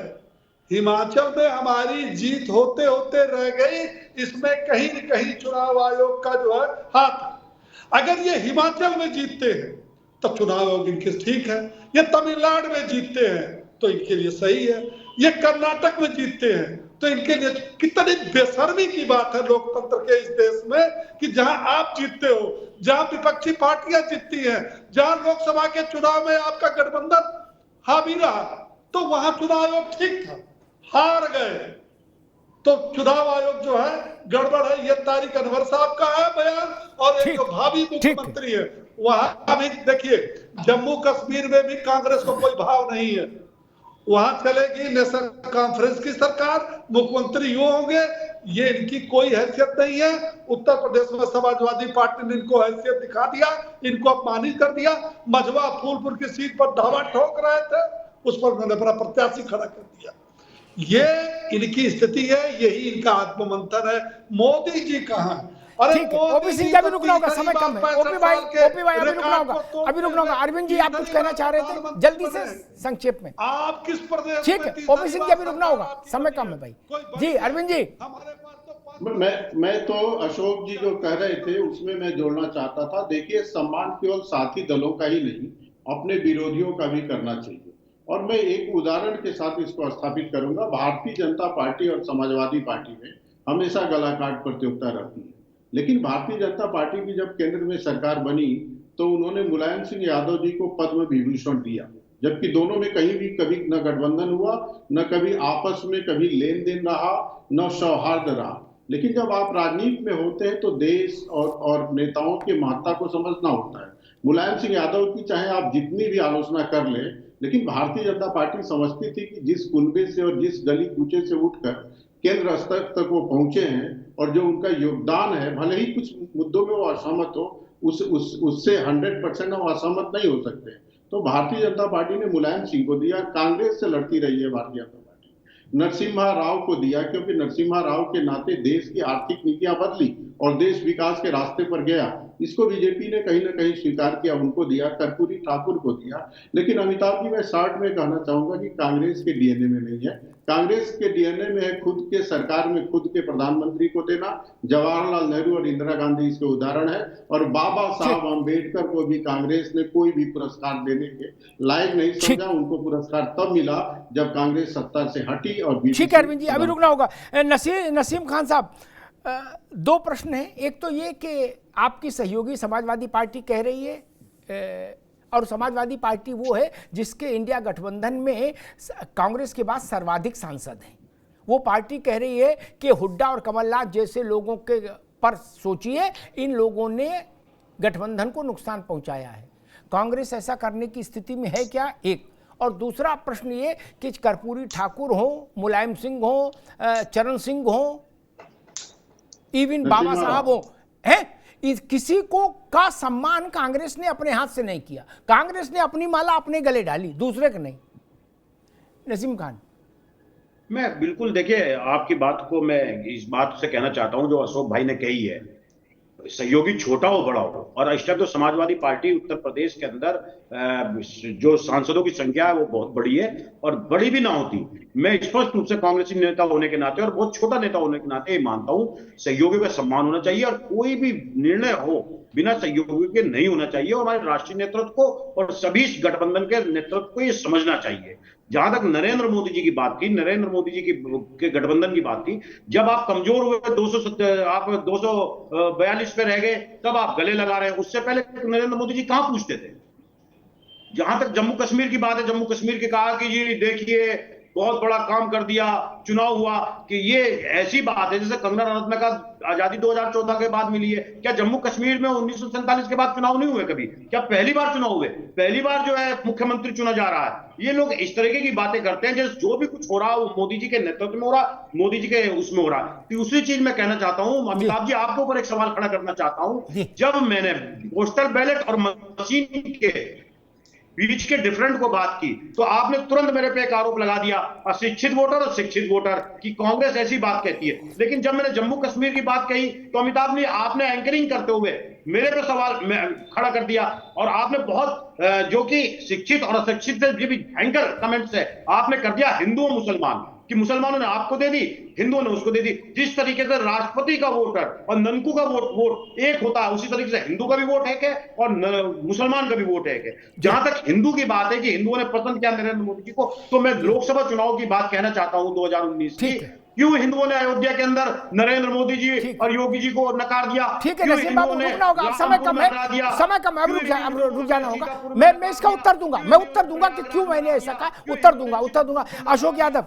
हिमाचल में हमारी जीत होते होते रह गई, इसमें कहीं न कहीं चुनाव आयोग का जो है हाथ। अगर ये हिमाचल में जीतते हैं तो चुनाव आयोग इनके ठीक है, ये तमिलनाडु में जीतते हैं तो इनके लिए सही है, ये कर्नाटक में जीतते हैं तो इनके लिए। कितनी बेशर्मी की बात है लोकतंत्र के इस देश में कि जहां आप जीतते हो, जहां विपक्षी पार्टियां जीतती हैं, जहां लोकसभा के चुनाव में आपका गठबंधन हावी रहा तो वहां चुनाव आयोग ठीक था, हार गए तो चुनाव आयोग जो है गड़बड़ है। ये तारिक अनवर साहब का है बयान। और एक जो भावी मुख्यमंत्री है वहां भी देखिए, जम्मू कश्मीर में भी कांग्रेस को कोई भाव नहीं है, वहां चलेगी नेशनल कॉन्फ्रेंस की सरकार, मुख्यमंत्री यूं होंगे, ये इनकी कोई हैसियत नहीं है। उत्तर प्रदेश में समाजवादी पार्टी ने इनको हैसियत दिखा दिया, इनको अपमानित कर दिया। मझवा फूलपुर की सीट पर धावा ठोक रहे थे, उस पर उन्होंने अपना प्रत्याशी खड़ा कर दिया। ये इनकी स्थिति है, यही इनका आत्ममंथन है। मोदी जी कहाँ है? ठीक है, ओपी सिंह जी अभी रुकना होगा, समय कम है। ओपी भाई अभी रुकना होगा, अभी रुकना होगा। अरविंद जी आप कुछ कहना चाह रहे थे, जल्दी से संक्षेप में। आप किस प्रदेश? ठीक है, ओपी सिंह जी अभी रुकना होगा, समय कम है भाई। जी अरविंद जी। मैं तो अशोक जी जो कह रहे थे उसमें मैं जोड़ना चाहता था। देखिए, सम्मान केवल साथी दलों का ही नहीं, अपने विरोधियों का भी करना चाहिए। और मैं एक उदाहरण के साथ इसको स्थापित करूंगा। भारतीय जनता पार्टी और समाजवादी पार्टी में हमेशा गलाकाट प्रतियोगिता रहती है, लेकिन भारतीय जनता पार्टी की जब केंद्र में सरकार बनी तो उन्होंने मुलायम सिंह यादव जी को पद्म विभूषण दिया, जबकि दोनों में कहीं भी कभी न गठबंधन हुआ, न कभी आपस में कभी लेन देन रहा, न सौहार्द रहा। लेकिन जब आप राजनीति में होते हैं तो देश और नेताओं की महत्ता को समझना होता है। मुलायम सिंह यादव की चाहे आप जितनी भी आलोचना कर लें, लेकिन भारतीय जनता पार्टी समझती थी कि जिस कुनबे से और जिस गली कूचे से उठकर केंद्र स्तर तक वो पहुंचे हैं और जो उनका योगदान है, भले ही कुछ मुद्दों में वो असहमत हो, उससे 100% हम असहमत नहीं हो सकते। तो भारतीय जनता पार्टी ने मुलायम सिंह को दिया। कांग्रेस से लड़ती रही है भारतीय जनता पार्टी, नरसिम्हा राव को दिया, क्योंकि नरसिम्हा राव के नाते देश की आर्थिक नीतियां बदली और देश विकास के रास्ते पर गया। इसको बीजेपी ने कहीं ना कहीं स्वीकार किया, उनको दिया। कर्पूरी ठाकुर को दिया। लेकिन अमिताभ जी, मैं शॉर्ट में कहना चाहूंगा कि कांग्रेस के डीएनए में नहीं है। कांग्रेस के डीएनए में है खुद के सरकार में खुद के प्रधानमंत्री को देना। जवाहरलाल नेहरू और इंदिरा गांधी इसके उदाहरण है। और बाबा साहब अम्बेडकर को भी कांग्रेस ने कोई भी पुरस्कार देने के लायक नहीं समझा। उनको पुरस्कार तब मिला जब कांग्रेस सत्ता से हटी। और ठीक है अरविंद जी, अभी रुकना होगा। नसीम खान साहब, दो प्रश्न हैं। एक तो ये कि आपकी सहयोगी समाजवादी पार्टी कह रही है, और समाजवादी पार्टी वो है जिसके इंडिया गठबंधन में कांग्रेस के बाद सर्वाधिक सांसद हैं। वो पार्टी कह रही है कि हुड्डा और कमलनाथ जैसे लोगों के पर सोचिए, इन लोगों ने गठबंधन को नुकसान पहुंचाया है। कांग्रेस ऐसा करने की स्थिति में है क्या, एक। और दूसरा प्रश्न ये कि कर्पूरी ठाकुर हो, मुलायम सिंह हो, चरण सिंह हो, इवन बाबा साहब हो, हैं, किसी को का सम्मान कांग्रेस ने अपने हाथ से नहीं किया। कांग्रेस ने अपनी माला अपने गले डाली, दूसरे के नहीं। नसीम खान। मैं बिल्कुल, देखिए आपकी बात को मैं इस बात से कहना चाहता हूं जो अशोक भाई ने कही है, सहयोगी छोटा हो बड़ा हो, और इस टाइम तो समाजवादी पार्टी उत्तर प्रदेश के अंदर जो सांसदों की संख्या है वो बहुत बड़ी है, और बड़ी भी ना होती, मैं स्पष्ट रूप से कांग्रेसी नेता होने के नाते और बहुत छोटा नेता होने के नाते ये मानता हूं, सहयोगियों का सम्मान होना चाहिए और कोई भी निर्णय हो बिना सहयोगियों के नहीं होना चाहिए। और हमारे राष्ट्रीय नेतृत्व को और सभी गठबंधन के नेतृत्व को ये समझना चाहिए। जहां तक नरेंद्र मोदी जी की बात की, नरेंद्र मोदी जी के गठबंधन की बात की, जब आप कमजोर हुए 242 पे रह गए तब आप गले लगा रहे हैं। उससे पहले नरेंद्र मोदी जी कहां पूछते थे। जहां तक जम्मू कश्मीर की बात है, जम्मू कश्मीर के कहा कि जी देखिए बहुत बड़ा काम कर दिया, चुनाव हुआ, कि ये ऐसी बात है जैसे कंगना रनौत ने कहा आजादी 2014 के बाद मिली है। क्या जम्मू कश्मीर में 1947 के बाद चुनाव नहीं हुए कभी? क्या पहली बार चुनाव हुए? पहली बार जो है मुख्यमंत्री चुना जा रहा है। ये लोग इस तरीके की बातें करते हैं जैसे जो भी कुछ हो रहा है वो मोदी जी के नेतृत्व में हो रहा, मोदी जी के उसमें हो रहा है। दूसरी चीज मैं कहना चाहता हूं, अमिताभ जी आपके ऊपर एक सवाल खड़ा करना चाहता हूं। जब मैंने पोस्टल बैलेट और मशीन के बीच के डिफरेंट को बात की तो आपने तुरंत मेरे पे एक आरोप लगा दिया अशिक्षित वोटर और शिक्षित वोटर की, कांग्रेस ऐसी बात कहती है। लेकिन जब मैंने जम्मू कश्मीर की बात कही तो अमिताभ ने आपने एंकरिंग करते हुए मेरे पे सवाल खड़ा कर दिया, और आपने बहुत जो कि शिक्षित और अशिक्षित से भी भयंकर कमेंट्स है आपने कर दिया हिंदू और मुसलमान, कि मुसलमानों ने आपको दे दी, हिंदुओं ने उसको दे दी। जिस तरीके से राष्ट्रपति का वोटर और ननकू का वोट एक होता है, उसी तरीके से हिंदू का भी वोट एक है और मुसलमान का भी वोट एक है। जहां तक हिंदू की बात है कि हिंदुओं ने पसंद किया नरेंद्र मोदी जी को, तो मैं लोकसभा चुनाव की बात कहना चाहता हूं 2019 की। क्यों हिंदुओं ने अयोध्या के अंदर नरेंद्र मोदी जी और योगी जी को नकार दिया? ठीक है नसीम बाबू, रुकना होगा, समय कम है, समय कम है, अब रुक जाना होगा। मैं इसका उत्तर दूंगा, मैं उत्तर दूंगा कि क्यों मैंने ऐसा कहा, उत्तर दूंगा। अशोक यादव,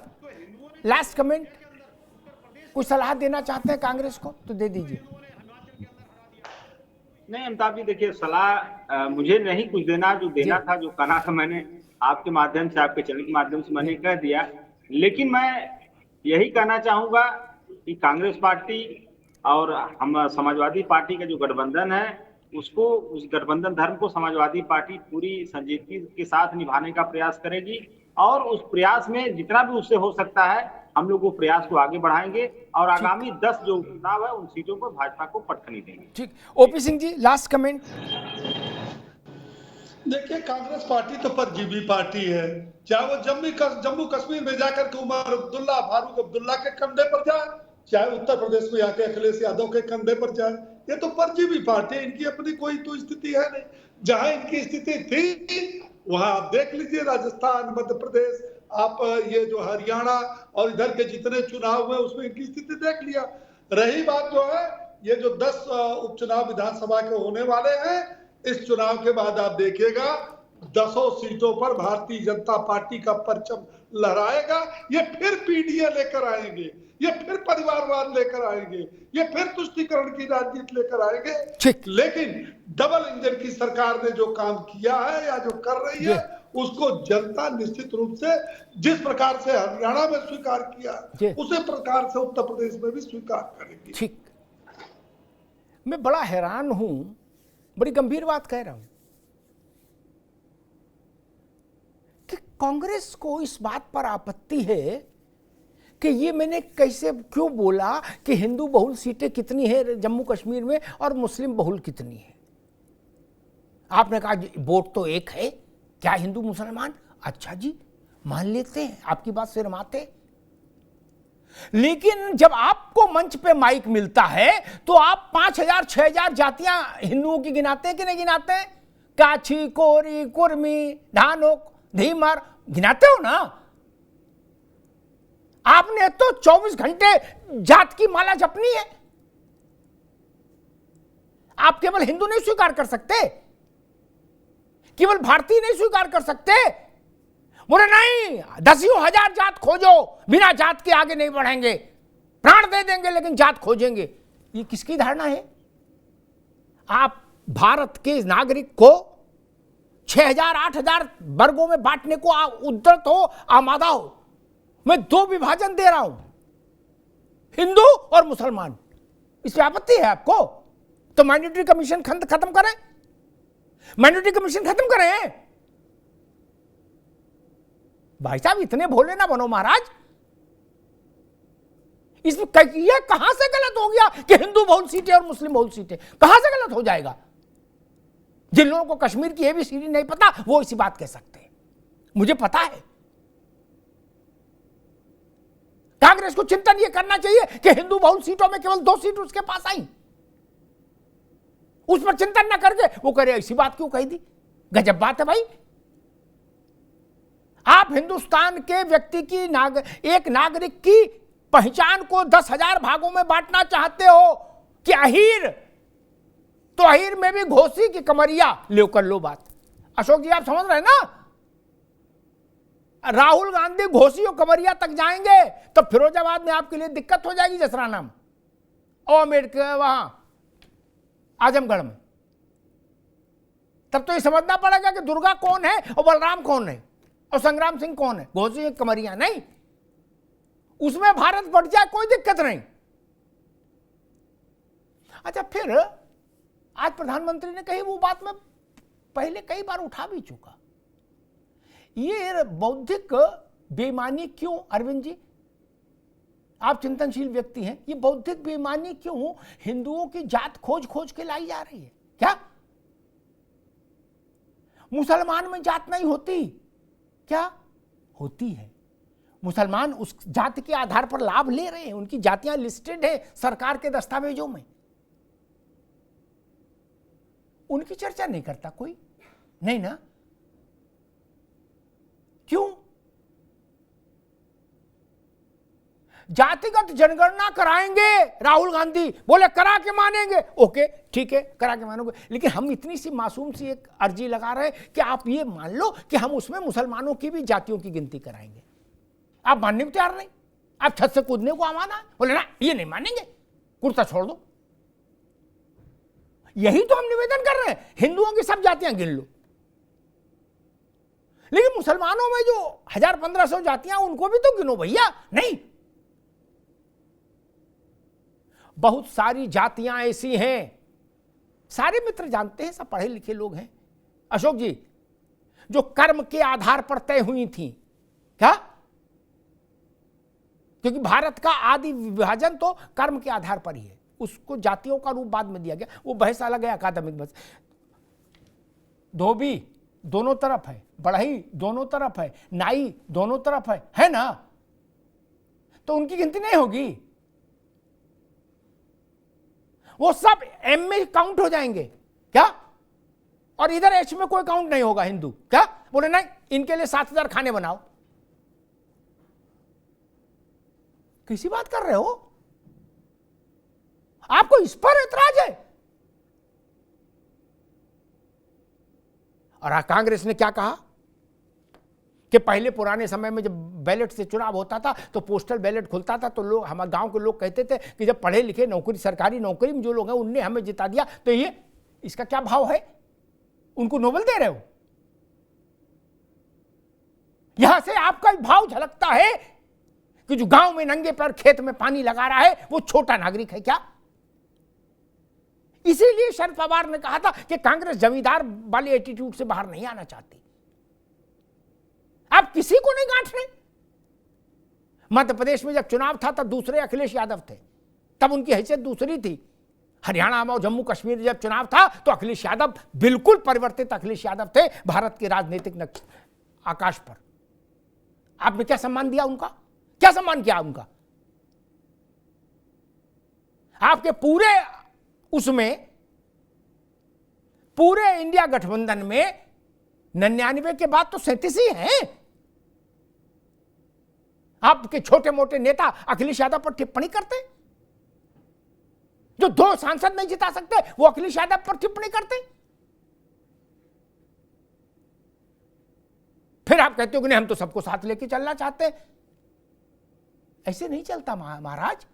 लास्ट कमेंट, कुछ सलाह देना चाहते हैं कांग्रेस को तो दे दीजिए। नहीं अमिताभ जी, देखिए सलाह मुझे नहीं कुछ देना, जो देना था, जो कहना था मैंने आपके माध्यम से, आपके चैनल के माध्यम से मैंने कह दिया। लेकिन मैं यही कहना चाहूंगा कि कांग्रेस पार्टी और हम समाजवादी पार्टी का जो गठबंधन है उसको, उस गठबंधन धर्म को समाजवादी पार्टी पूरी संजीदगी के साथ निभाने का प्रयास करेगी, और उस प्रयास में जितना भी उससे हो सकता है हम लोग वो प्रयास को आगे बढ़ाएंगे, और आगामी 10 जो चुनाव है उन सीटों पर भाजपा को पटखनी देंगे। ठीक, OP Singh ji last comment. देखिए कांग्रेस पार्टी तो परजीवी पार्टी है, चाहे वो जम्मू कश्मीर में जाकर के उमर अब्दुल्ला, फारूक अब्दुल्ला के कंधे पर जाए, चाहे उत्तर प्रदेश में आके अखिलेश यादव के कंधे पर जाए, ये तो परजीवी पार्टी है। इनकी अपनी कोई तो स्थिति है नहीं। जहां इनकी स्थिति थी वहां आप देख लीजिए, राजस्थान, मध्य प्रदेश, आप ये जो हरियाणा और इधर के जितने चुनाव हुए उसमें इनकी स्थिति देख लिया। रही बात जो है ये जो 10 उपचुनाव विधानसभा के होने वाले हैं, इस चुनाव के बाद आप देखिएगा 10 सीटों पर भारतीय जनता पार्टी का परचम लहराएगा। ये फिर पीडीए लेकर आएंगे, ये फिर परिवारवाद लेकर आएंगे, ये फिर तुष्टीकरण की राजनीति लेकर आएंगे। लेकिन डबल इंजन की सरकार ने जो काम किया है या जो कर रही है उसको जनता निश्चित रूप से जिस प्रकार से हरियाणा में स्वीकार किया उसी प्रकार से उत्तर प्रदेश में भी स्वीकार करेगी। ठीक, मैं बड़ा हैरान हूं, बड़ी गंभीर बात कह रहा हूं कि कांग्रेस को इस बात पर आपत्ति है कि ये मैंने कैसे क्यों बोला कि हिंदू बहुल सीटें कितनी है जम्मू कश्मीर में और मुस्लिम बहुल कितनी है। आपने कहा वोट तो एक है, क्या हिंदू मुसलमान? अच्छा जी, मान लेते हैं, आपकी बात से रमाते। लेकिन जब आपको मंच पे माइक मिलता है तो आप 5000 6000 जातियां हिंदुओं की गिनाते हैं कि नहीं गिनाते? काछी, कोरी, कुर्मी, धानोक, धीमर गिनाते हो ना? आपने तो 24 घंटे जात की माला जपनी है। आप केवल हिंदू नहीं स्वीकार कर सकते, केवल भारतीय नहीं स्वीकार कर सकते। बोले नहीं, 10,000 जात खोजो, बिना जात के आगे नहीं बढ़ेंगे, प्राण दे देंगे लेकिन जात खोजेंगे। ये किसकी धारणा है? आप भारत के नागरिक को 6,000 8,000 वर्गों में बांटने को उद्यत हो, आमादा हो। मैं 2 विभाजन दे रहा हूं, हिंदू और मुसलमान। इसमें आपत्ति है आपको? तो माइनॉरिटी कमीशन खत्म करें, माइनॉरिटी कमीशन खत्म करें। भाई साहब इतने भोले ना बनो महाराज। इसमें यह कहां से गलत हो गया कि हिंदू बहुल सीटें और मुस्लिम बहुल सीटें? कहां से गलत हो जाएगा? जिन लोगों को कश्मीर की एबीसीडी नहीं पता वो इसी बात कह सकते हैं, मुझे पता है। कांग्रेस को चिंतन यह करना चाहिए कि हिंदू बहुल सीटों में केवल 2 सीट उसके पास आई, उस पर चिंतन ना करके वो करे ऐसी बात क्यों कही दी? गजब बात है भाई। आप हिंदुस्तान के व्यक्ति की एक नागरिक की पहचान को 10,000 भागों में बांटना चाहते हो कि अहीर, तो अहीर में भी घोसी की कमरिया ले कर लो बात। अशोक जी आप समझ रहे हैं ना? राहुल गांधी घोसी और कमरिया तक जाएंगे तो फिरोजाबाद में आपके लिए दिक्कत हो जाएगी, जसराना में और अम्बेडकर वहां आजमगढ़ में। तब तो ये समझना पड़ेगा कि दुर्गा कौन है और बलराम कौन है और संग्राम सिंह कौन है। घोसी कमरिया नहीं, उसमें भारत बढ़ जाए कोई दिक्कत नहीं। अच्छा, फिर आज प्रधानमंत्री ने कही वो बात मैं पहले कई बार उठा भी चुका, ये बौद्धिक बेईमानी क्यों? अरविंद जी आप चिंतनशील व्यक्ति हैं, ये बौद्धिक बेईमानी क्यों हिंदुओं की जात खोज खोज के लाई जा रही है? क्या मुसलमान में जात नहीं होती? क्या होती है? मुसलमान उस जाति के आधार पर लाभ ले रहे हैं, उनकी जातियां लिस्टेड है सरकार के दस्तावेजों में, उनकी चर्चा नहीं करता कोई, नहीं ना? क्यों? जातिगत जनगणना कराएंगे राहुल गांधी बोले, करा के मानेंगे। ओके ठीक है, करा के मानोगे, लेकिन हम इतनी सी मासूम सी एक अर्जी लगा रहे हैं कि आप ये मान लो कि हम उसमें मुसलमानों की भी जातियों की गिनती कराएंगे। आप मानने को तैयार नहीं, आप छत से कूदने को आवाना है, बोले ना ये नहीं मानेंगे, कुर्ता छोड़ दो। यही तो हम निवेदन कर रहे हैं, हिंदुओं की सब जातियां गिन लो, लेकिन मुसलमानों में जो 1000-1500 जातियां उनको भी तो गिनो भैया। नहीं, बहुत सारी जातियां ऐसी हैं, सारे मित्र जानते हैं, सब पढ़े लिखे लोग हैं अशोक जी, जो कर्म के आधार पर तय हुई थी। क्या? क्योंकि भारत का आदि विभाजन तो कर्म के आधार पर ही है, उसको जातियों का रूप बाद में दिया गया, वो बहस अलग है, अकादमिक बहस। धोबी दोनों तरफ है, बढ़ई दोनों तरफ है, नाई दोनों तरफ है ना? तो उनकी गिनती नहीं होगी, वो सब एम में काउंट हो जाएंगे। क्या? और इधर एच में कोई काउंट नहीं होगा हिंदू। क्या? बोले नहीं, इनके लिए 7,000 खाने बनाओ। किसी बात कर रहे हो? आपको इस पर ऐतराज है? और कांग्रेस ने क्या कहा कि पहले पुराने समय में जब बैलेट से चुनाव होता था तो पोस्टल बैलेट खुलता था, तो लोग, हमारे गांव के लोग कहते थे कि जब पढ़े लिखे नौकरी, सरकारी नौकरी में जो लोग हैं उनने हमें जिता दिया, तो ये इसका क्या भाव है? उनको नोबल दे रहे हो? यहां से आपका भाव झलकता है कि जो गांव में नंगे पैर खेत में पानी लगा रहा है वो छोटा नागरिक है क्या? इसीलिए शरद पवार ने कहा था कि कांग्रेस जमींदार वाले एटीट्यूड से बाहर नहीं आना चाहती। आप किसी को नहीं गांठ रहे। मध्य प्रदेश में जब चुनाव था तब दूसरे अखिलेश यादव थे, तब उनकी हैसियत दूसरी थी। हरियाणा और जम्मू कश्मीर जब चुनाव था तो अखिलेश यादव बिल्कुल परिवर्तित अखिलेश यादव थे भारत के राजनीतिक आकाश पर। आपने क्या सम्मान दिया उनका? क्या सम्मान किया उनका? आपके पूरे उसमें, पूरे इंडिया गठबंधन में 99 के बाद तो 37 ही हैं। आपके छोटे मोटे नेता अखिलेश यादव पर टिप्पणी करते, जो 2 सांसद नहीं जिता सकते वो अखिलेश यादव पर टिप्पणी करते। फिर आप कहते हो कि नहीं हम तो सबको साथ लेके चलना चाहते हैं। ऐसे नहीं चलता महाराज।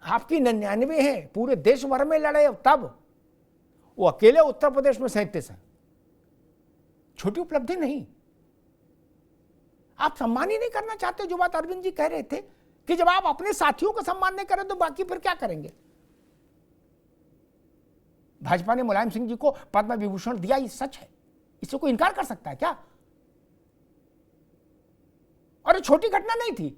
आपकी 99 है, पूरे देश भर में लड़े तब, वो अकेले उत्तर प्रदेश में 37 हैं। छोटी उपलब्धि नहीं। आप सम्मान ही नहीं करना चाहते। जो बात अरविंद जी कह रहे थे कि जब आप अपने साथियों का सम्मान नहीं करें तो बाकी फिर क्या करेंगे। भाजपा ने मुलायम सिंह जी को पद्म विभूषण दिया, ये सच है, इससे कोई इनकार कर सकता है क्या? और ये छोटी घटना नहीं थी।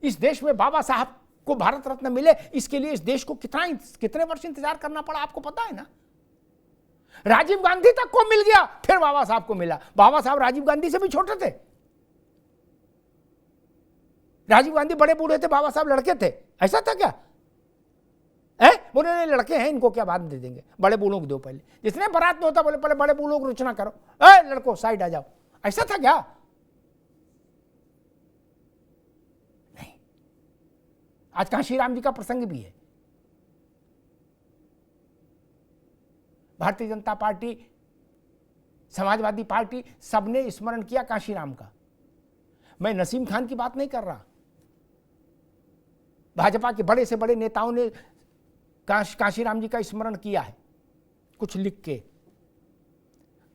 इस देश में बाबा साहब को भारत रत्न मिले, इसके लिए इस देश को कितने वर्ष इंतजार करना पड़ा, आपको पता है ना। राजीव गांधी तक को मिल गया, फिर बाबा साहब को मिला। बाबा साहब राजीव गांधी से भी छोटे थे। राजीव गांधी बड़े बूढ़े थे, बाबा साहब लड़के थे, ऐसा था क्या? बोले नहीं लड़के हैं, इनको क्या बाद में दे देंगे, बड़े बूढ़ों को दो पहले। जिसने बारात में होता बोले पहले बड़े बूढ़ों को रचना करो, लड़को साइड आ जाओ, ऐसा था क्या? नहीं। आज कांशीराम जी का प्रसंग भी है। भारतीय जनता पार्टी, समाजवादी पार्टी, सबने स्मरण किया कांशीराम का। मैं नसीम खान की बात नहीं कर रहा। भाजपा के बड़े से बड़े नेताओं ने कांशीराम जी का स्मरण किया है, कुछ लिख के।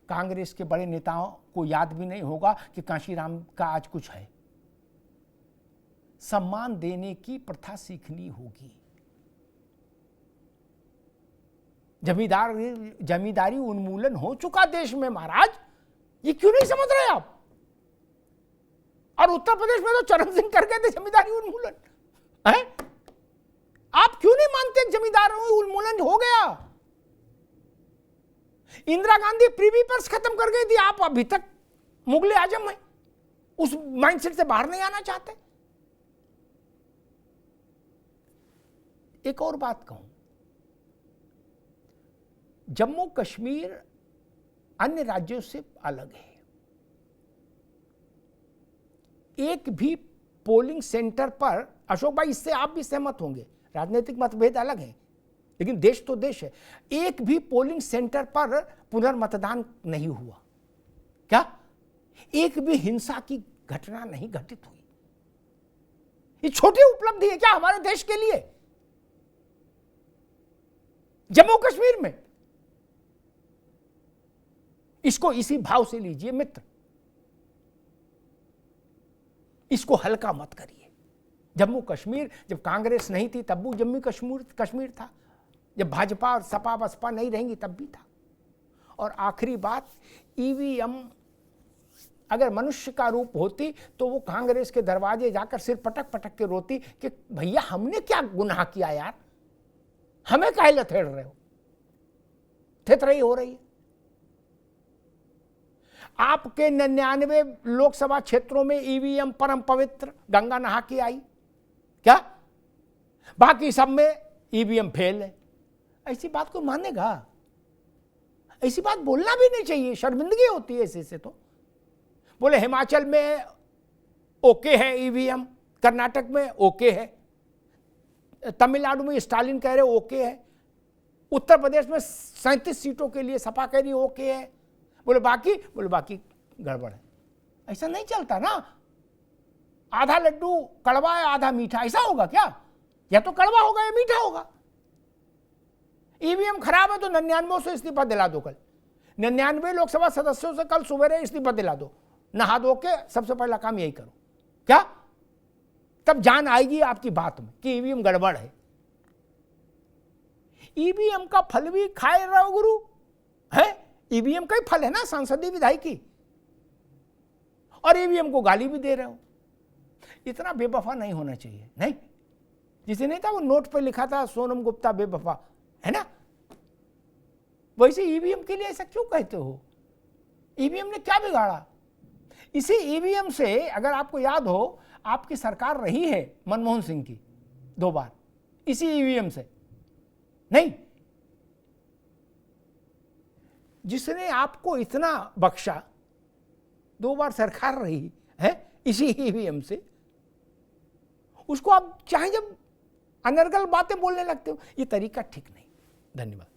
कांग्रेस के बड़े नेताओं को याद भी नहीं होगा कि कांशीराम का आज कुछ है। सम्मान देने की प्रथा सीखनी होगी। जमींदारी उन्मूलन हो चुका देश में महाराज, ये क्यों नहीं समझ रहे आप? और उत्तर प्रदेश में तो चरण सिंह कर गए थे जमींदारी उन्मूलन है। आप क्यों नहीं मानते जमींदारी उन्मूलन हो गया? इंदिरा गांधी प्रीवी पर्स खत्म कर गई थी, आप अभी तक मुगले आजम हैं, उस माइंडसेट से बाहर नहीं आना चाहते। एक और बात कहूं, जम्मू कश्मीर अन्य राज्यों से अलग है। एक भी पोलिंग सेंटर पर, अशोक भाई इससे आप भी सहमत होंगे, राजनीतिक मतभेद अलग है लेकिन देश तो देश है, एक भी पोलिंग सेंटर पर पुनर्मतदान नहीं हुआ। क्या? एक भी हिंसा की घटना नहीं घटित हुई। ये छोटी उपलब्धि है क्या हमारे देश के लिए? जम्मू कश्मीर में इसको इसी भाव से लीजिए मित्र, इसको हल्का मत करिए। जम्मू कश्मीर जब कांग्रेस नहीं थी तब भी जम्मू कश्मीर था, जब भाजपा और सपा बसपा नहीं रहेंगी तब भी था। और आखिरी बात, ईवीएम अगर मनुष्य का रूप होती तो वो कांग्रेस के दरवाजे जाकर सिर पटक पटक के रोती कि भैया हमने क्या गुनाह किया यार, हमें काहे लथेड़ रहे हो। थेथरई हो रही है। आपके 99 लोकसभा क्षेत्रों में ईवीएम परम पवित्र गंगा नहा के आई क्या? बाकी सब में ईवीएम फेल है। ऐसी बात को मानेगा? ऐसी बात बोलना भी नहीं चाहिए, शर्मिंदगी होती है ऐसे से। तो बोले हिमाचल में ओके है ईवीएम, कर्नाटक में ओके है, तमिलनाडु में स्टालिन कह रहे ओके है, उत्तर प्रदेश में 37 सीटों के लिए सपा कह रही ओके है, बोले बाकी गड़बड़ है। ऐसा नहीं चलता ना। आधा लड्डू कड़वा है आधा मीठा, ऐसा होगा क्या? या तो कड़वा होगा या मीठा होगा। ईवीएम खराब है तो 99 से इस्तीफा दिला दो। कल 99 लोकसभा सदस्यों से कल सुबह इस्तीफा दिला दो, नहा धो के सबसे पहला काम यही करो। क्या? तब जान आएगी आपकी बात में कि ईवीएम गड़बड़ है। ईवीएम का फल भी खाए रहो गुरु है। ईवीएम का ही फल है ना सांसदीय विधायकी, और ईवीएम को गाली भी दे रहे हो। इतना बेवफा नहीं होना चाहिए। नहीं, जिसे नहीं था वो नोट पे लिखा था सोनम गुप्ता बेवफा, है ना? वैसे ईवीएम के लिए ऐसा क्यों कहते हो? ईवीएम ने क्या बिगाड़ा? इसी ईवीएम से अगर आपको याद हो, आपकी सरकार रही है मनमोहन सिंह की 2 बार, इसी ईवीएम से। नहीं, जिसने आपको इतना बख्शा, 2 बार सरकार रही है इसी ईवीएम से, उसको आप चाहे जब अनर्गल बातें बोलने लगते हो, ये तरीका ठीक नहीं। धन्यवाद।